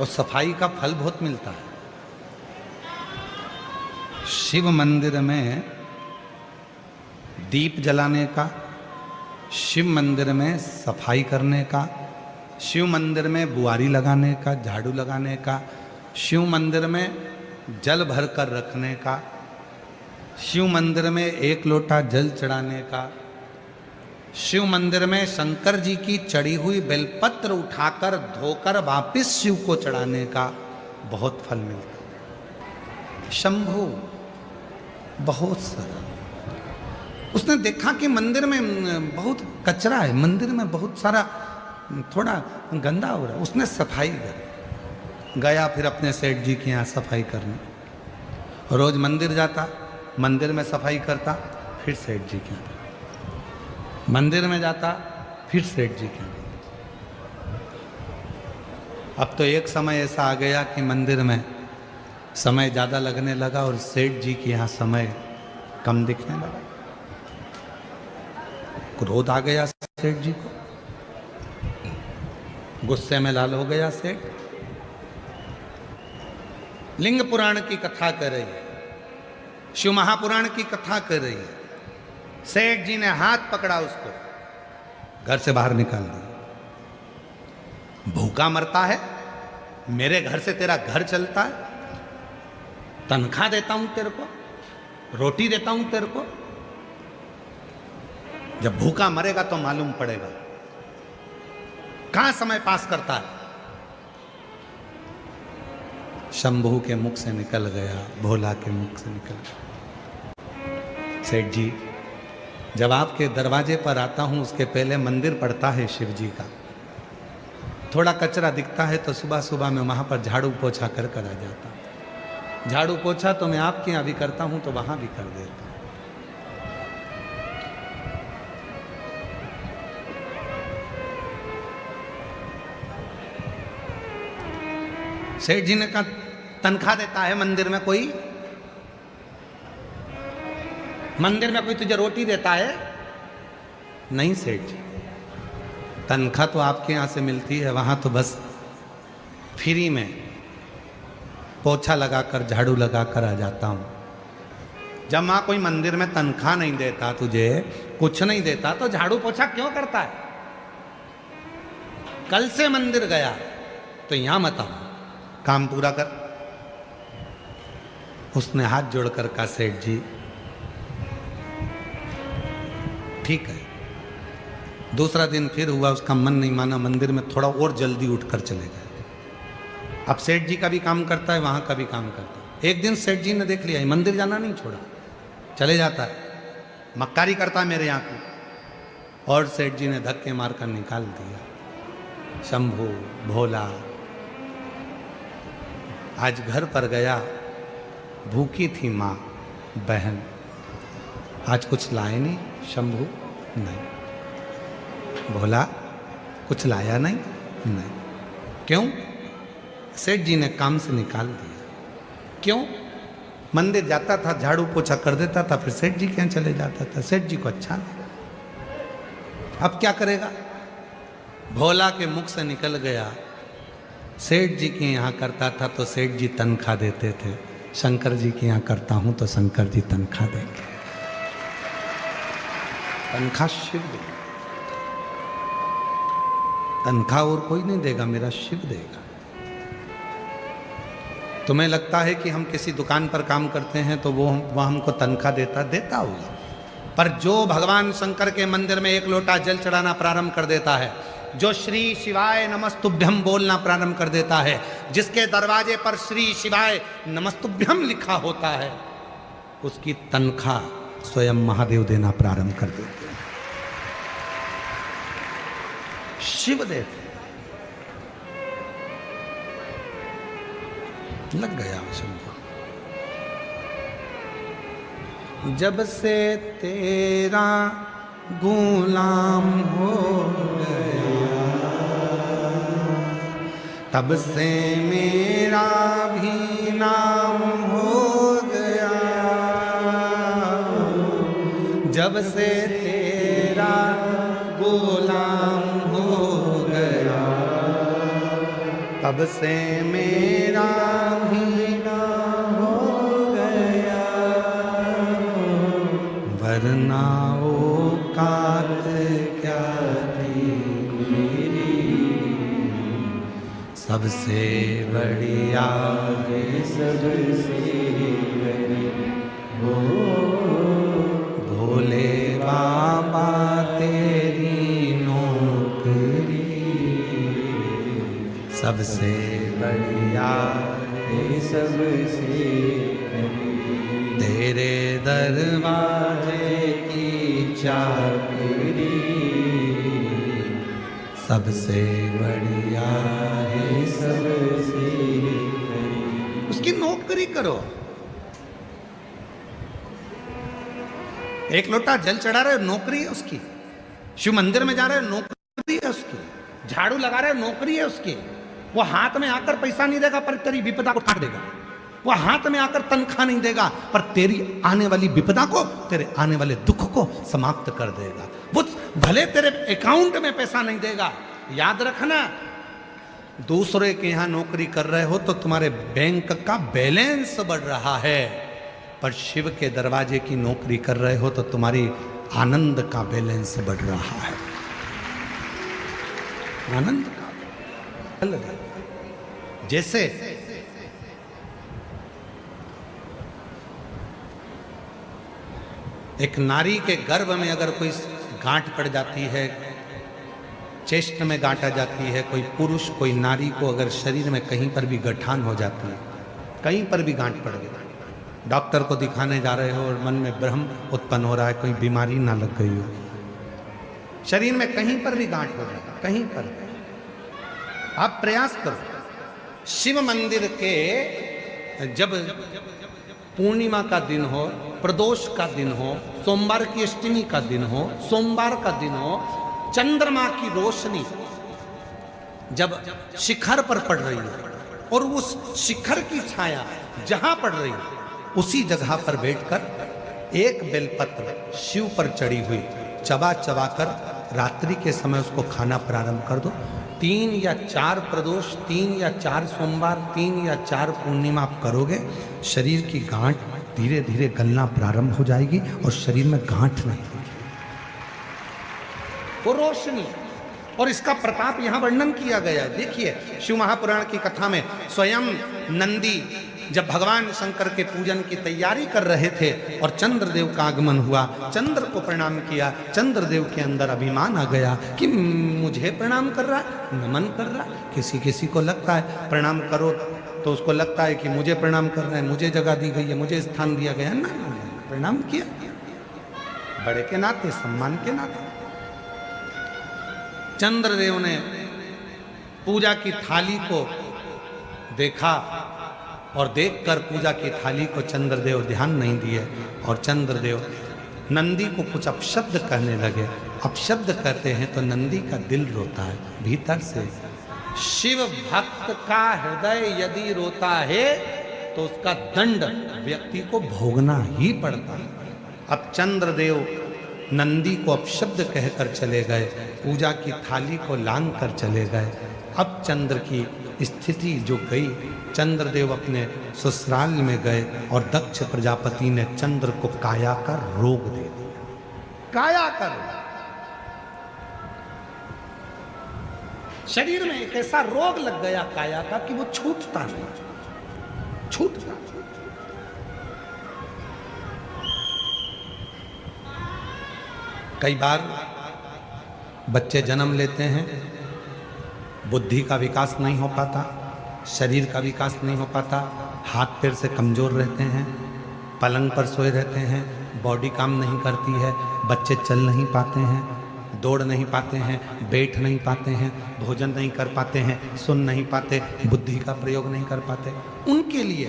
और सफाई का फल बहुत मिलता है। शिव मंदिर में दीप जलाने का, शिव मंदिर में सफाई करने का, शिव मंदिर में बुआरी लगाने का, झाड़ू लगाने का, शिव मंदिर में जल भर कर रखने का, शिव मंदिर में 1 लोटा जल चढ़ाने का, शिव मंदिर में शंकर जी की चढ़ी हुई बेलपत्र उठाकर धोकर वापिस शिव को चढ़ाने का बहुत फल मिलता है। शंभू बहुत सरल, उसने देखा कि मंदिर में बहुत कचरा है, मंदिर में बहुत सारा थोड़ा गंदा हो रहा है, उसने सफाई करी। गया फिर अपने सेठ जी के यहाँ सफाई करने। रोज मंदिर जाता, मंदिर में सफाई करता, फिर सेठ जी के यहाँ, मंदिर में जाता, फिर सेठ जी के यहाँ। अब तो एक समय ऐसा आ गया कि मंदिर में समय ज़्यादा लगने लगा और सेठ जी के यहाँ समय कम दिखने लगा। क्रोध आ गया सेठ जी को, गुस्से में लाल हो गया सेठ। लिंग पुराण की कथा कर रही है, शिव महापुराण की कथा कर रही है। सेठ जी ने हाथ पकड़ा उसको, घर से बाहर निकाल दिया। भूखा मरता है, मेरे घर से तेरा घर चलता है, तनख्वाह देता हूं तेरे को, रोटी देता हूं तेरे को, जब भूखा मरेगा तो मालूम पड़ेगा कहां समय पास करता है। शंभू के मुख से निकल गया, भोला के मुख से निकल गया। सेठ जी, जब आपके दरवाजे पर आता हूं उसके पहले मंदिर पड़ता है शिव जी का, थोड़ा कचरा दिखता है तो सुबह सुबह मैं वहां पर झाड़ू पोछा कर आ जाता हूं। झाड़ू पोछा तो मैं आपके यहाँ भी करता हूं तो वहां भी कर देता हूं। सेठ जी ने कहा तनख्वाह देता है मंदिर में कोई? मंदिर में कोई तुझे रोटी देता है? नहीं सेठ जी, तनख्वाह तो आपके यहाँ से मिलती है, वहाँ तो बस फ्री में पोछा लगाकर झाड़ू लगाकर आ जाता हूँ। जब वहाँ कोई मंदिर में तनख्वाह नहीं देता, तुझे कुछ नहीं देता, तो झाड़ू पोछा क्यों करता है? कल से मंदिर गया तो यहाँ मत आना, काम पूरा कर। उसने हाथ जोड़कर कहा सेठ जी ठीक है। दूसरा दिन फिर हुआ, उसका मन नहीं माना, मंदिर में थोड़ा और जल्दी उठकर चले गए। अब सेठ जी का भी काम करता है, वहां का भी काम करता है। एक दिन सेठ जी ने देख लिया मंदिर जाना नहीं छोड़ा, चले जाता है, मक्कारी करता है मेरे यहाँ की। और सेठ जी ने धक्के मारकर निकाल दिया। शंभू, भोला आज घर पर गया, भूखी थी माँ बहन, आज कुछ लाए नहीं। शंभू नहीं, भोला कुछ लाया नहीं? नहीं। क्यों? सेठ जी ने काम से निकाल दिया। क्यों? मंदिर जाता था, झाड़ू पोछा कर देता था, फिर सेठ जी के यहाँ चले जाता था, सेठ जी को अच्छा लगा। अब क्या करेगा? भोला के मुख से निकल गया, सेठ जी के यहाँ करता था तो सेठ जी तनख्वाह देते थे, शंकर जी के यहाँ करता हूँ तो शंकर जी तनख्वाह देंगे। तनख्वाह शिव देगा, तनख्वाह और कोई नहीं देगा, मेरा शिव देगा। तुम्हें लगता है कि हम किसी दुकान पर काम करते हैं तो वो हमको तनख्वाह देता होगा, पर जो भगवान शंकर के मंदिर में एक लोटा जल चढ़ाना प्रारंभ कर देता है, जो श्री शिवाय नमस्तुभ्यम बोलना प्रारंभ कर देता है, जिसके दरवाजे पर श्री शिवाय नमस्तुभ्यम लिखा होता है, उसकी तनख्वाह स्वयं महादेव देना प्रारंभ कर देते हैं। शिव देते लग गया शंभू। जब से तेरा गुलाम हो गया, तब से मेरा भी नाम हो गया। जब से तेरा गुलाम हो गया, तब से मेरा भी नाम हो गया। वरना वो कात क्या थी मेरी, सबसे बढ़िया है सबसे बड़ी हो। भोले बाबा तेरी नौकरी सबसे बढ़िया है सबसे बड़ी। तेरे दरवाजे की चाकरी सबसे बढ़िया है सबसे नौकरी करो। एक लोटा जल चढ़ा रहे हो, नौकरी है उसकी। शिव मंदिर में जा रहे हो, नौकरी है उसकी। झाड़ू लगा रहे हो, नौकरी है उसकी। वो हाथ में आकर पैसा नहीं देगा पर तेरी विपदा को काट देगा। वो हाथ में आकर तनख्वाह नहीं देगा पर तेरी आने वाली विपदा को, तेरे आने वाले दुख को समाप्त कर देगा। वो भले तेरे अकाउंट में पैसा नहीं देगा, याद रखना। दूसरे के यहां नौकरी कर रहे हो तो तुम्हारे बैंक का बैलेंस बढ़ रहा है, पर शिव के दरवाजे की नौकरी कर रहे हो तो तुम्हारी आनंद का बैलेंस बढ़ रहा है। आनंद का जैसे एक नारी के गर्भ में अगर कोई गांठ पड़ जाती है, चेस्ट में गांठ आ जाती है, कोई पुरुष कोई नारी को अगर शरीर में कहीं पर भी गठान हो जाती है, कहीं पर भी गांठ पड़ गई, डॉक्टर को दिखाने जा रहे हो और मन में भ्रम उत्पन्न हो रहा है कोई बीमारी ना लग गई हो, शरीर में कहीं पर भी गांठ हो जाए, कहीं पर आप प्रयास करो। शिव मंदिर के जब पूर्णिमा का दिन हो, प्रदोष का दिन हो, सोमवार की अष्टमी का दिन हो, सोमवार का दिन हो, चंद्रमा की रोशनी जब शिखर पर पड़ रही है और उस शिखर की छाया जहां पड़ रही है उसी जगह पर बैठकर एक बेलपत्र शिव पर चढ़ी हुई चबा चबा कर रात्रि के समय उसको खाना प्रारंभ कर दो। 3 या 4 प्रदोष, 3 या 4 सोमवार, 3 या 4 पूर्णिमा आप करोगे, शरीर की गांठ धीरे धीरे गलना प्रारंभ हो जाएगी और शरीर में गांठ नहीं होगी। वो रोशनी और इसका प्रताप यहां वर्णन किया गया है। देखिए शिव महापुराण की कथा में स्वयं नंदी जब भगवान शंकर के पूजन की तैयारी कर रहे थे और चंद्रदेव का आगमन हुआ, चंद्र को प्रणाम किया, चंद्रदेव के अंदर अभिमान आ गया कि मुझे प्रणाम कर रहा है, नमन कर रहा है। किसी किसी को लगता है प्रणाम करो तो उसको लगता है कि मुझे प्रणाम करना है, मुझे जगह दी गई है, मुझे स्थान दिया गया है। ना, प्रणाम किया बड़े के नाते, सम्मान के नाते। चंद्रदेव ने पूजा की थाली को देखा और देखकर पूजा की थाली को चंद्रदेव ध्यान नहीं दिए और चंद्रदेव नंदी को कुछ अपशब्द कहने लगे। अपशब्द कहते हैं तो नंदी का दिल रोता है भीतर से। शिव भक्त का हृदय यदि रोता है तो उसका दंड व्यक्ति को भोगना ही पड़ता है। अब चंद्रदेव नंदी को अपशब्द कहकर चले गए, पूजा की थाली को लांग कर चले गए। अब चंद्र की स्थिति जो गई, चंद्रदेव अपने ससुराल में गए और दक्ष प्रजापति ने चंद्र को काया का रोग दे दिया। काया का रोग, शरीर में एक ऐसा रोग लग गया काया का कि वो छूटता नहीं, छूटता। कई बार बच्चे जन्म लेते हैं, बुद्धि का विकास नहीं हो पाता, शरीर का विकास नहीं हो पाता, हाथ पैर से कमज़ोर रहते हैं, पलंग पर सोए रहते हैं, बॉडी काम नहीं करती है, बच्चे चल नहीं पाते हैं, दौड़ नहीं पाते हैं, बैठ नहीं पाते हैं, भोजन नहीं कर पाते हैं, सुन नहीं पाते, बुद्धि का प्रयोग नहीं कर पाते। उनके लिए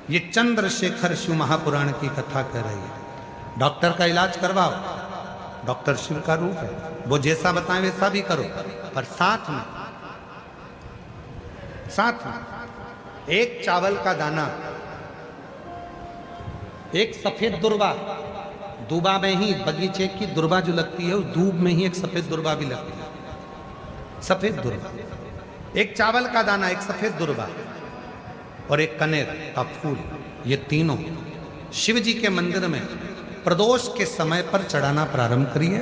ये चंद्रशेखर शिव महापुराण की कथा कह रही है। डॉक्टर का इलाज करवाओ, डॉक्टर शिव का रूप है, वो जैसा बताएं वैसा भी करो, पर साथ में एक चावल का दाना, एक सफेद दुर्वा, दूबा में ही बगीचे की दुर्वा जो लगती है उस दूब में ही एक सफेद दुर्वा भी लगती है, सफेद दुर्वा, एक चावल का दाना, एक सफेद दुर्वा और एक कनेर का फूल, ये तीनों शिव जी के मंदिर में प्रदोष के समय पर चढ़ाना प्रारंभ करिए।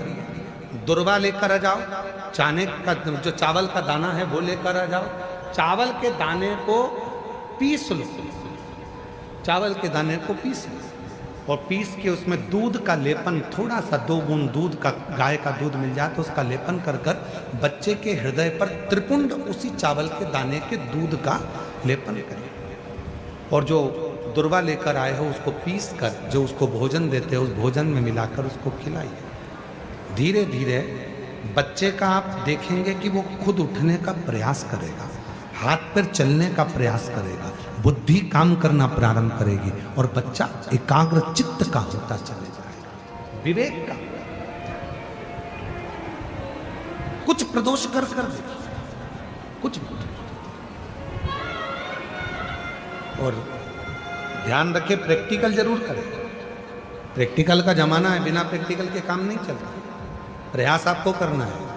दुर्वा लेकर आ जाओ, चाने का जो चावल का दाना है वो लेकर आ जाओ, चावल के दाने को पीस लो, चावल के दाने को पीस लो और पीस के उसमें दूध का लेपन, थोड़ा सा 2 बूंद दूध का, गाय का दूध मिल जाए तो उसका लेपन कर कर बच्चे के हृदय पर त्रिपुंड उसी चावल के दाने के दूध का लेपन करें और जो दुर्वा लेकर आए हो उसको पीस कर जो उसको भोजन देते हो उस भोजन में मिलाकर उसको खिलाइए। धीरे धीरे बच्चे का आप देखेंगे कि वो खुद उठने का प्रयास करेगा, हाथ पैर चलने का प्रयास करेगा, बुद्धि काम करना प्रारंभ करेगी और बच्चा एकाग्र चित्त का होता चले जाएगा, विवेक का। कुछ प्रदोष कर दे, कुछ भी। और ध्यान रखे, प्रैक्टिकल जरूर करें। प्रैक्टिकल का जमाना है, बिना प्रैक्टिकल के काम नहीं चलता। प्रयास आपको करना है।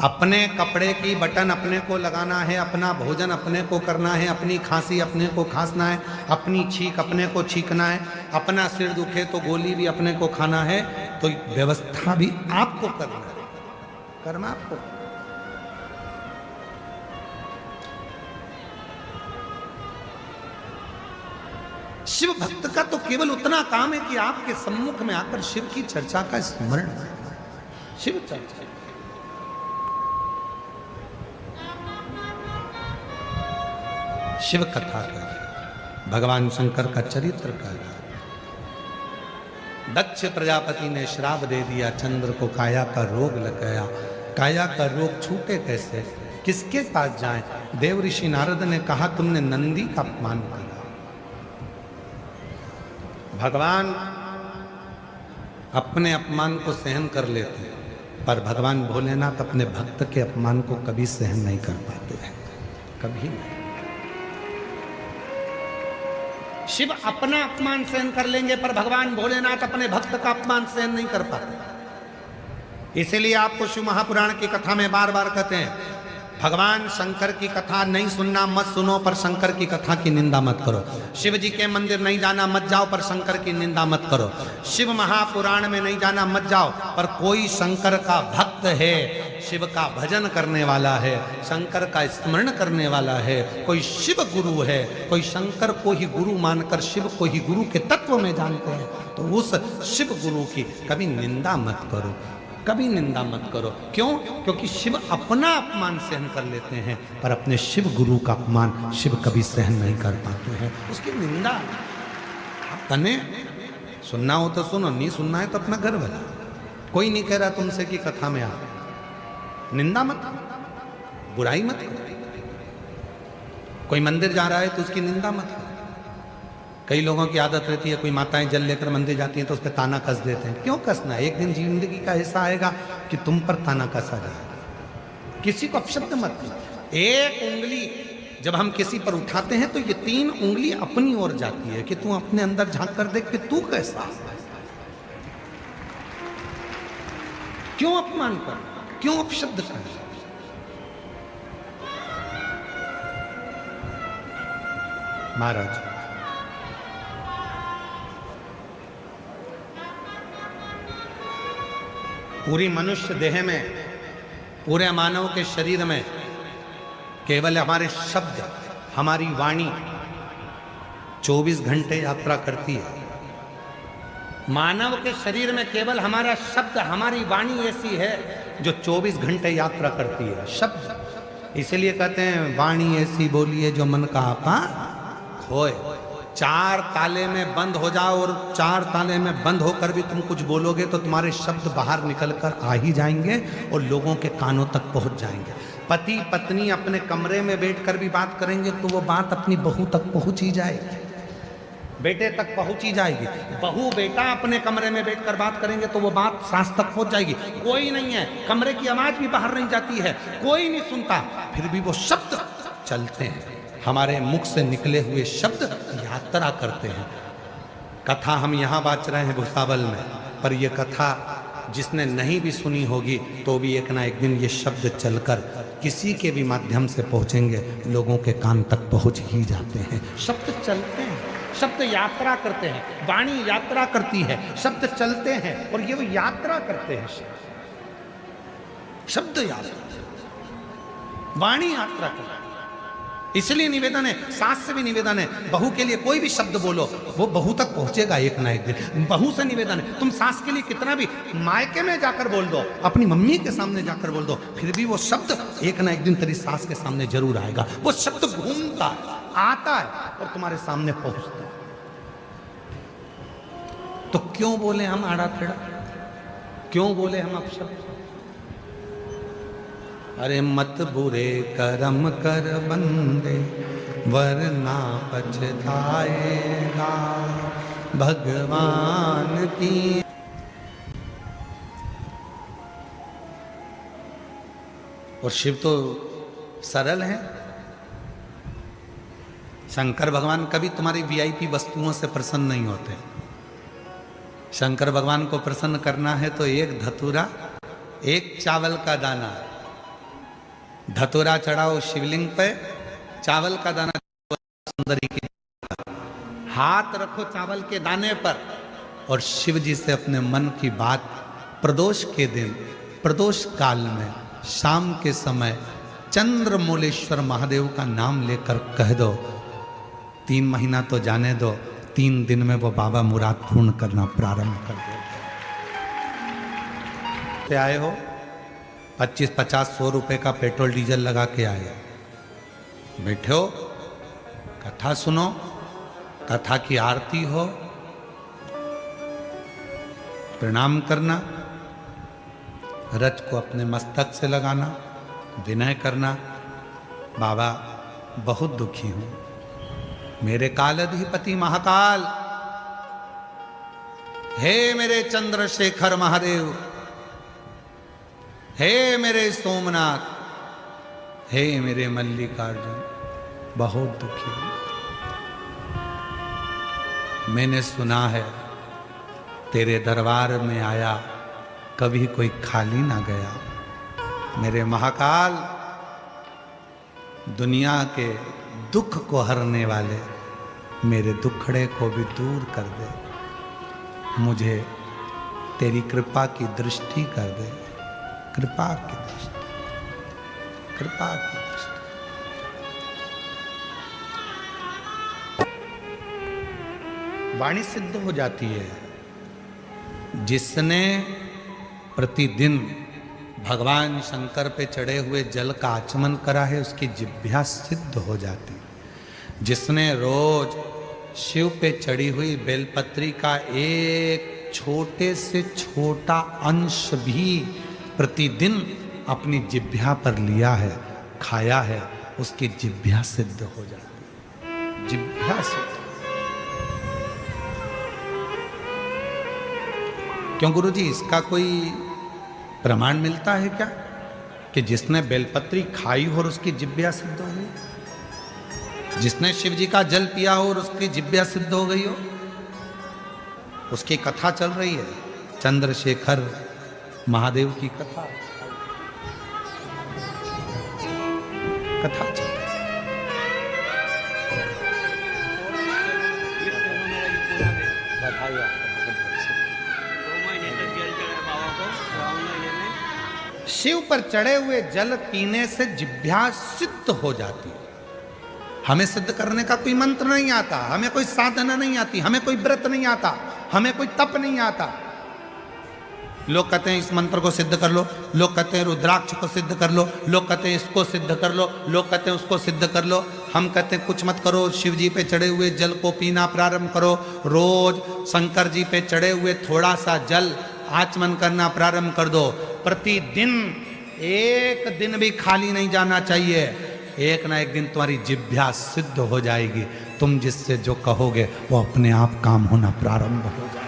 अपने कपड़े की बटन अपने को लगाना है, अपना भोजन अपने को करना है, अपनी खांसी अपने को खांसना है, अपनी छींक अपने को छींकना है, अपना सिर दुखे तो गोली भी अपने को खाना है। तो व्यवस्था भी आपको करना है, करना आपको। शिव भक्त का तो केवल उतना काम है कि आपके सम्मुख में आकर शिव की चर्चा का स्मरण, शिव चर्चा, शिव कथा कर, भगवान शंकर का चरित्र कर। दक्ष प्रजापति ने श्राप दे दिया, चंद्र को काया का रोग लग गया। काया का रोग छूटे कैसे, किसके पास जाएं? देव ऋषि नारद ने कहा तुमने नंदी का अपमान किया। भगवान अपने अपमान को सहन कर लेते हैं, पर भगवान भोलेनाथ अपने भक्त के अपमान को कभी सहन नहीं कर पाते हैं, कभी नहीं। शिव अपना अपमान सहन कर लेंगे, पर भगवान भोलेनाथ अपने भक्त का अपमान सहन नहीं कर पाते। इसीलिए आपको शिव महापुराण की कथा में बार बार कहते हैं, भगवान शंकर की कथा नहीं सुनना मत सुनो, पर शंकर की कथा की निंदा मत करो। शिव जी के मंदिर नहीं जाना मत जाओ, पर शंकर की निंदा मत करो। शिव महापुराण में नहीं जाना मत जाओ, पर कोई शंकर का भक्त है, शिव का भजन करने वाला है, शंकर का स्मरण करने वाला है, कोई शिव गुरु है, कोई शंकर को ही गुरु मानकर शिव को ही गुरु के तत्व में जानते हैं, तो उस शिव गुरु की कभी निंदा मत करो, कभी निंदा मत करो। क्यों? क्योंकि शिव अपना अपमान सहन कर लेते हैं, पर अपने शिव गुरु का अपमान शिव कभी सहन नहीं कर पाते हैं, उसकी निंदा। तने सुनना हो तो सुनो, नहीं सुनना है तो अपना घर बना। कोई नहीं कह रहा तुमसे कि कथा में आ, निंदा मत करो, बुराई मत करो। कोई मंदिर जा रहा है तो उसकी निंदा मत करो। कई लोगों की आदत रहती है, कोई माताएं जल लेकर मंदिर जाती हैं तो उस पर ताना कस देते हैं। क्यों कसना? एक दिन जिंदगी का ऐसा आएगा कि तुम पर ताना कसा जाएगा। किसी को अपशब्द मत करो। एक उंगली जब हम किसी पर उठाते हैं तो ये 3 उंगली अपनी ओर जाती है कि तू अपने अंदर झांक कर देख कि तू कैसा। क्यों अपमान कर, क्यों अपशब्द कर? महाराज पूरी मनुष्य देह में, पूरे मानव के शरीर में केवल हमारे शब्द, हमारी वाणी 24 घंटे यात्रा करती है। मानव के शरीर में केवल हमारा शब्द, हमारी वाणी ऐसी है जो 24 घंटे यात्रा करती है। शब्द, इसलिए कहते हैं वाणी ऐसी बोलिए जो मन का आपा खोए। 4 ताले में बंद हो जाओ और 4 ताले में बंद होकर भी तुम कुछ बोलोगे तो तुम्हारे शब्द बाहर निकलकर आ ही जाएंगे और लोगों के कानों तक पहुंच जाएंगे। पति पत्नी अपने कमरे में बैठकर भी बात करेंगे तो वो बात अपनी बहू तक पहुंच ही जाएगी, बेटे तक पहुंच ही जाएगी। बहू बेटा अपने कमरे में बैठकर बात करेंगे तो वो बात सास तक पहुंच जाएगी। कोई नहीं है, कमरे की आवाज भी बाहर नहीं जाती है, कोई नहीं सुनता, फिर भी वो शब्द चलते हैं। हमारे मुख से निकले हुए शब्द यात्रा करते हैं। कथा हम यहाँ बाँच रहे हैं भुसावल में, पर यह कथा जिसने नहीं भी सुनी होगी तो भी एक ना एक दिन ये शब्द चलकर किसी के भी माध्यम से पहुँचेंगे, लोगों के कान तक पहुँच ही जाते हैं। शब्द चलते हैं, शब्द यात्रा करते हैं, वाणी यात्रा करती है, शब्द चलते हैं और ये वो यात्रा करते हैं। शब्द यात्रा, वाणी यात्रा करती है। इसलिए निवेदन है, सास से भी निवेदन है, बहू के लिए कोई भी शब्द बोलो वो बहू तक पहुंचेगा एक ना एक दिन। बहू से निवेदन है, तुम सास के लिए कितना भी मायके में जाकर बोल दो, अपनी मम्मी के सामने जाकर बोल दो, फिर भी वो शब्द एक ना एक दिन तेरी सास के सामने जरूर आएगा। वो शब्द घूमता है, आता है और तुम्हारे सामने पहुंचता है। तो क्यों बोले हम आड़ा टेढ़ा, क्यों बोले हम अपशब्द? अरे मत बुरे कर्म कर बंदे वरना पछताएगा भगवान की। और शिव तो सरल हैं। शंकर भगवान कभी तुम्हारी वीआईपी वस्तुओं से प्रसन्न नहीं होते। शंकर भगवान को प्रसन्न करना है तो एक धतूरा, एक चावल का दाना, धतूरा चढ़ाओ शिवलिंग पे, चावल का दाना सुंदरी की, हाथ रखो चावल के दाने पर और शिव जी से अपने मन की बात प्रदोष के दिन, प्रदोष काल में, शाम के समय चंद्रमौलेश्वर महादेव का नाम लेकर कह दो। 3 महीना तो जाने दो, 3 दिन में वो बाबा मुराद पूर्ण करना प्रारंभ कर देते। आए हो 25, 50, 100 रुपए का पेट्रोल डीजल लगा के आए, बैठे हो, कथा सुनो, कथा की आरती हो, प्रणाम करना, रज को अपने मस्तक से लगाना, विनय करना, बाबा बहुत दुखी हूं, मेरे कालाधिपति महाकाल, हे मेरे चंद्रशेखर महादेव, हे मेरे सोमनाथ, हे मेरे मल्लिकार्जुन, बहुत दुखी हूं। मैंने सुना है तेरे दरबार में आया कभी कोई खाली ना गया। मेरे महाकाल, दुनिया के दुख को हरने वाले मेरे दुखड़े को भी दूर कर दे, मुझे तेरी कृपा की दृष्टि कर दे, कृपा की दृष्टि, कृपा की दृष्टि। वाणी सिद्ध हो जाती है। जिसने प्रतिदिन भगवान शंकर पे चढ़े हुए जल का आचमन करा है उसकी जिह्वा सिद्ध हो जाती। जिसने रोज शिव पे चढ़ी हुई बेलपत्री का एक छोटे से छोटा अंश भी प्रतिदिन अपनी जिह्वा पर लिया है, खाया है, उसकी जिह्वा सिद्ध हो जाती। जिह्वा सिद्ध। क्यों गुरुजी, इसका कोई प्रमाण मिलता है क्या कि जिसने बेलपत्री खाई हो और उसकी जिह्वा सिद्ध हो गई, जिसने शिव जी का जल पिया हो और उसकी जिह्वा सिद्ध हो गई हो? उसकी कथा चल रही है, चंद्रशेखर महादेव की कथा, कथा चल रही है। शिव पर चढ़े हुए जल पीने से जिह्वा सिद्ध हो जाती है। हमें सिद्ध करने का कोई मंत्र नहीं आता, हमें कोई साधना नहीं आती, हमें कोई व्रत नहीं आता, हमें कोई तप नहीं आता। लोग कहते हैं इस मंत्र को सिद्ध कर लो, लोग कहते हैं रुद्राक्ष को सिद्ध कर लो, लोग कहते हैं इसको सिद्ध कर लो, लोग कहते हैं उसको सिद्ध कर लो। हम कहते हैं कुछ मत करो, शिव जी पे चढ़े हुए जल को पीना प्रारंभ करो। रोज शंकर जी पे चढ़े हुए थोड़ा सा जल आचमन करना प्रारंभ कर दो। प्रतिदिन एक दिन भी खाली नहीं जाना चाहिए। एक ना एक दिन तुम्हारी जिह्वा सिद्ध हो जाएगी। तुम जिससे जो कहोगे वो अपने आप काम होना प्रारंभ हो जाएगा।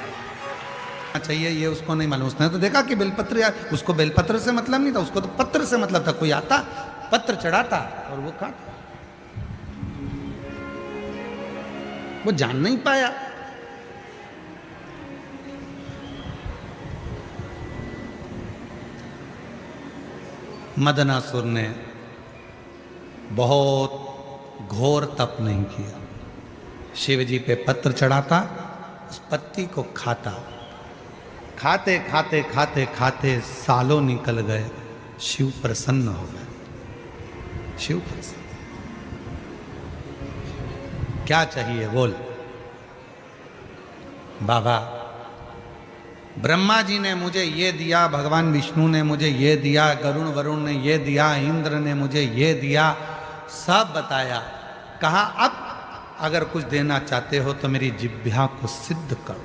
चाहिए ये उसको नहीं मालूम। उसने तो देखा कि बेलपत्र, यार उसको बेलपत्र से मतलब नहीं था, उसको तो पत्र से मतलब था। कोई आता पत्र चढ़ाता और वो खाता। वो जान नहीं पाया। मदनासुर ने बहुत घोर तप नहीं किया। शिव जी पे पत्र चढ़ाता, उस पत्ती को खाता, खाते खाते खाते खाते सालों निकल गए। शिव प्रसन्न हो गए। शिव प्रसन्न। क्या चाहिए बोल? बाबा ब्रह्मा जी ने मुझे ये दिया, भगवान विष्णु ने मुझे ये दिया, गरुण वरुण ने ये दिया, इंद्र ने मुझे ये दिया, सब बताया। कहा अब अगर कुछ देना चाहते हो तो मेरी जिह्वा को सिद्ध कर दो,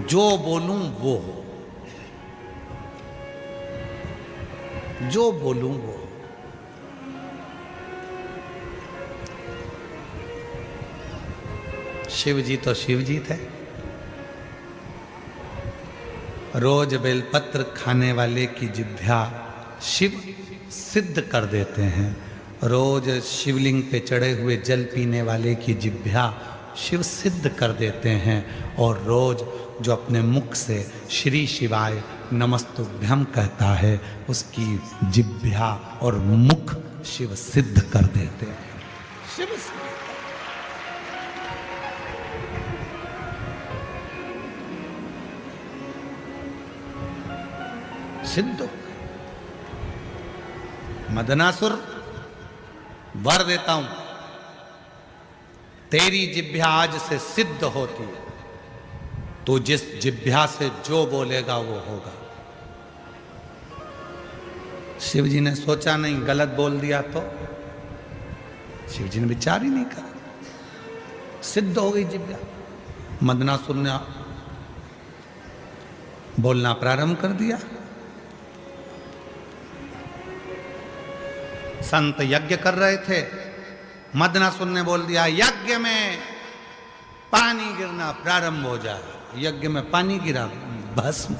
जो बोलूं वो हो। जो बोलूं वो। शिव जी तो शिव जी थे। रोज बेलपत्र खाने वाले की जिह्वा शिव सिद्ध कर देते हैं। रोज शिवलिंग पे चढ़े हुए जल पीने वाले की जिह्वा शिव सिद्ध कर देते हैं। और रोज जो अपने मुख से श्री शिवाय नमस्तुभ्यम कहता है, उसकी जिह्वा और मुख शिव सिद्ध कर देते हैं। शिव सिद्ध। मदनासुर, वर देता हूं, तेरी जिह्वा आज से सिद्ध होती है। तो जिस जिह्वा से जो बोलेगा वो होगा। शिव जी ने सोचा नहीं गलत बोल दिया तो, शिव जी ने विचार ही नहीं करा, सिद्ध हो गई जिह्वा। मदनासुर ने बोलना प्रारंभ कर दिया। संत यज्ञ कर रहे थे, मदनासुर ने बोल दिया यज्ञ में पानी गिरना प्रारंभ हो जाए। यज्ञ में पानी गिरा, भस्म।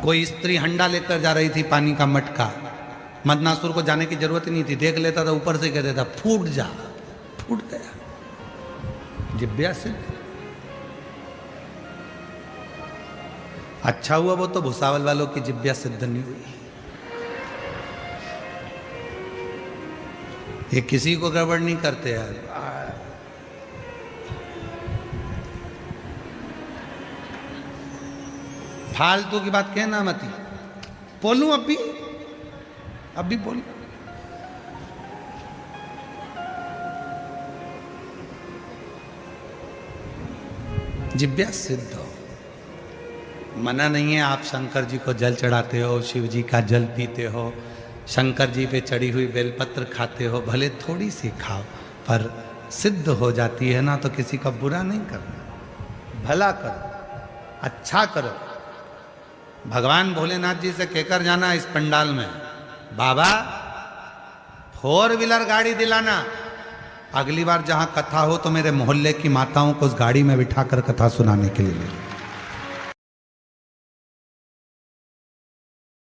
कोई स्त्री हंडा लेकर जा रही थी पानी का मटका, मदनासुर को जाने की जरूरत ही नहीं थी, देख लेता था, ऊपर से कह देता फूट जा, फूट गया जिह्वा से। अच्छा हुआ वो तो भुसावल वालों की जिह्वा सिद्ध नहीं हुई। ये किसी को गड़बड़ नहीं करते यार। फालतू की बात कहना मत। बोलूं अभी बोलूं। जिह्वा सिद्ध हो। मना नहीं है, आप शंकर जी को जल चढ़ाते हो, शिव जी का जल पीते हो, शंकर जी पे चढ़ी हुई बेलपत्र खाते हो, भले थोड़ी सी खाओ, पर सिद्ध हो जाती है ना, तो किसी का बुरा नहीं करना, भला करो, अच्छा करो। भगवान भोलेनाथ जी से कहकर जाना इस पंडाल में, बाबा 4 व्हीलर गाड़ी दिलाना, अगली बार जहां कथा हो तो मेरे मोहल्ले की माताओं को उस गाड़ी में बिठाकर कथा सुनाने के लिए ले।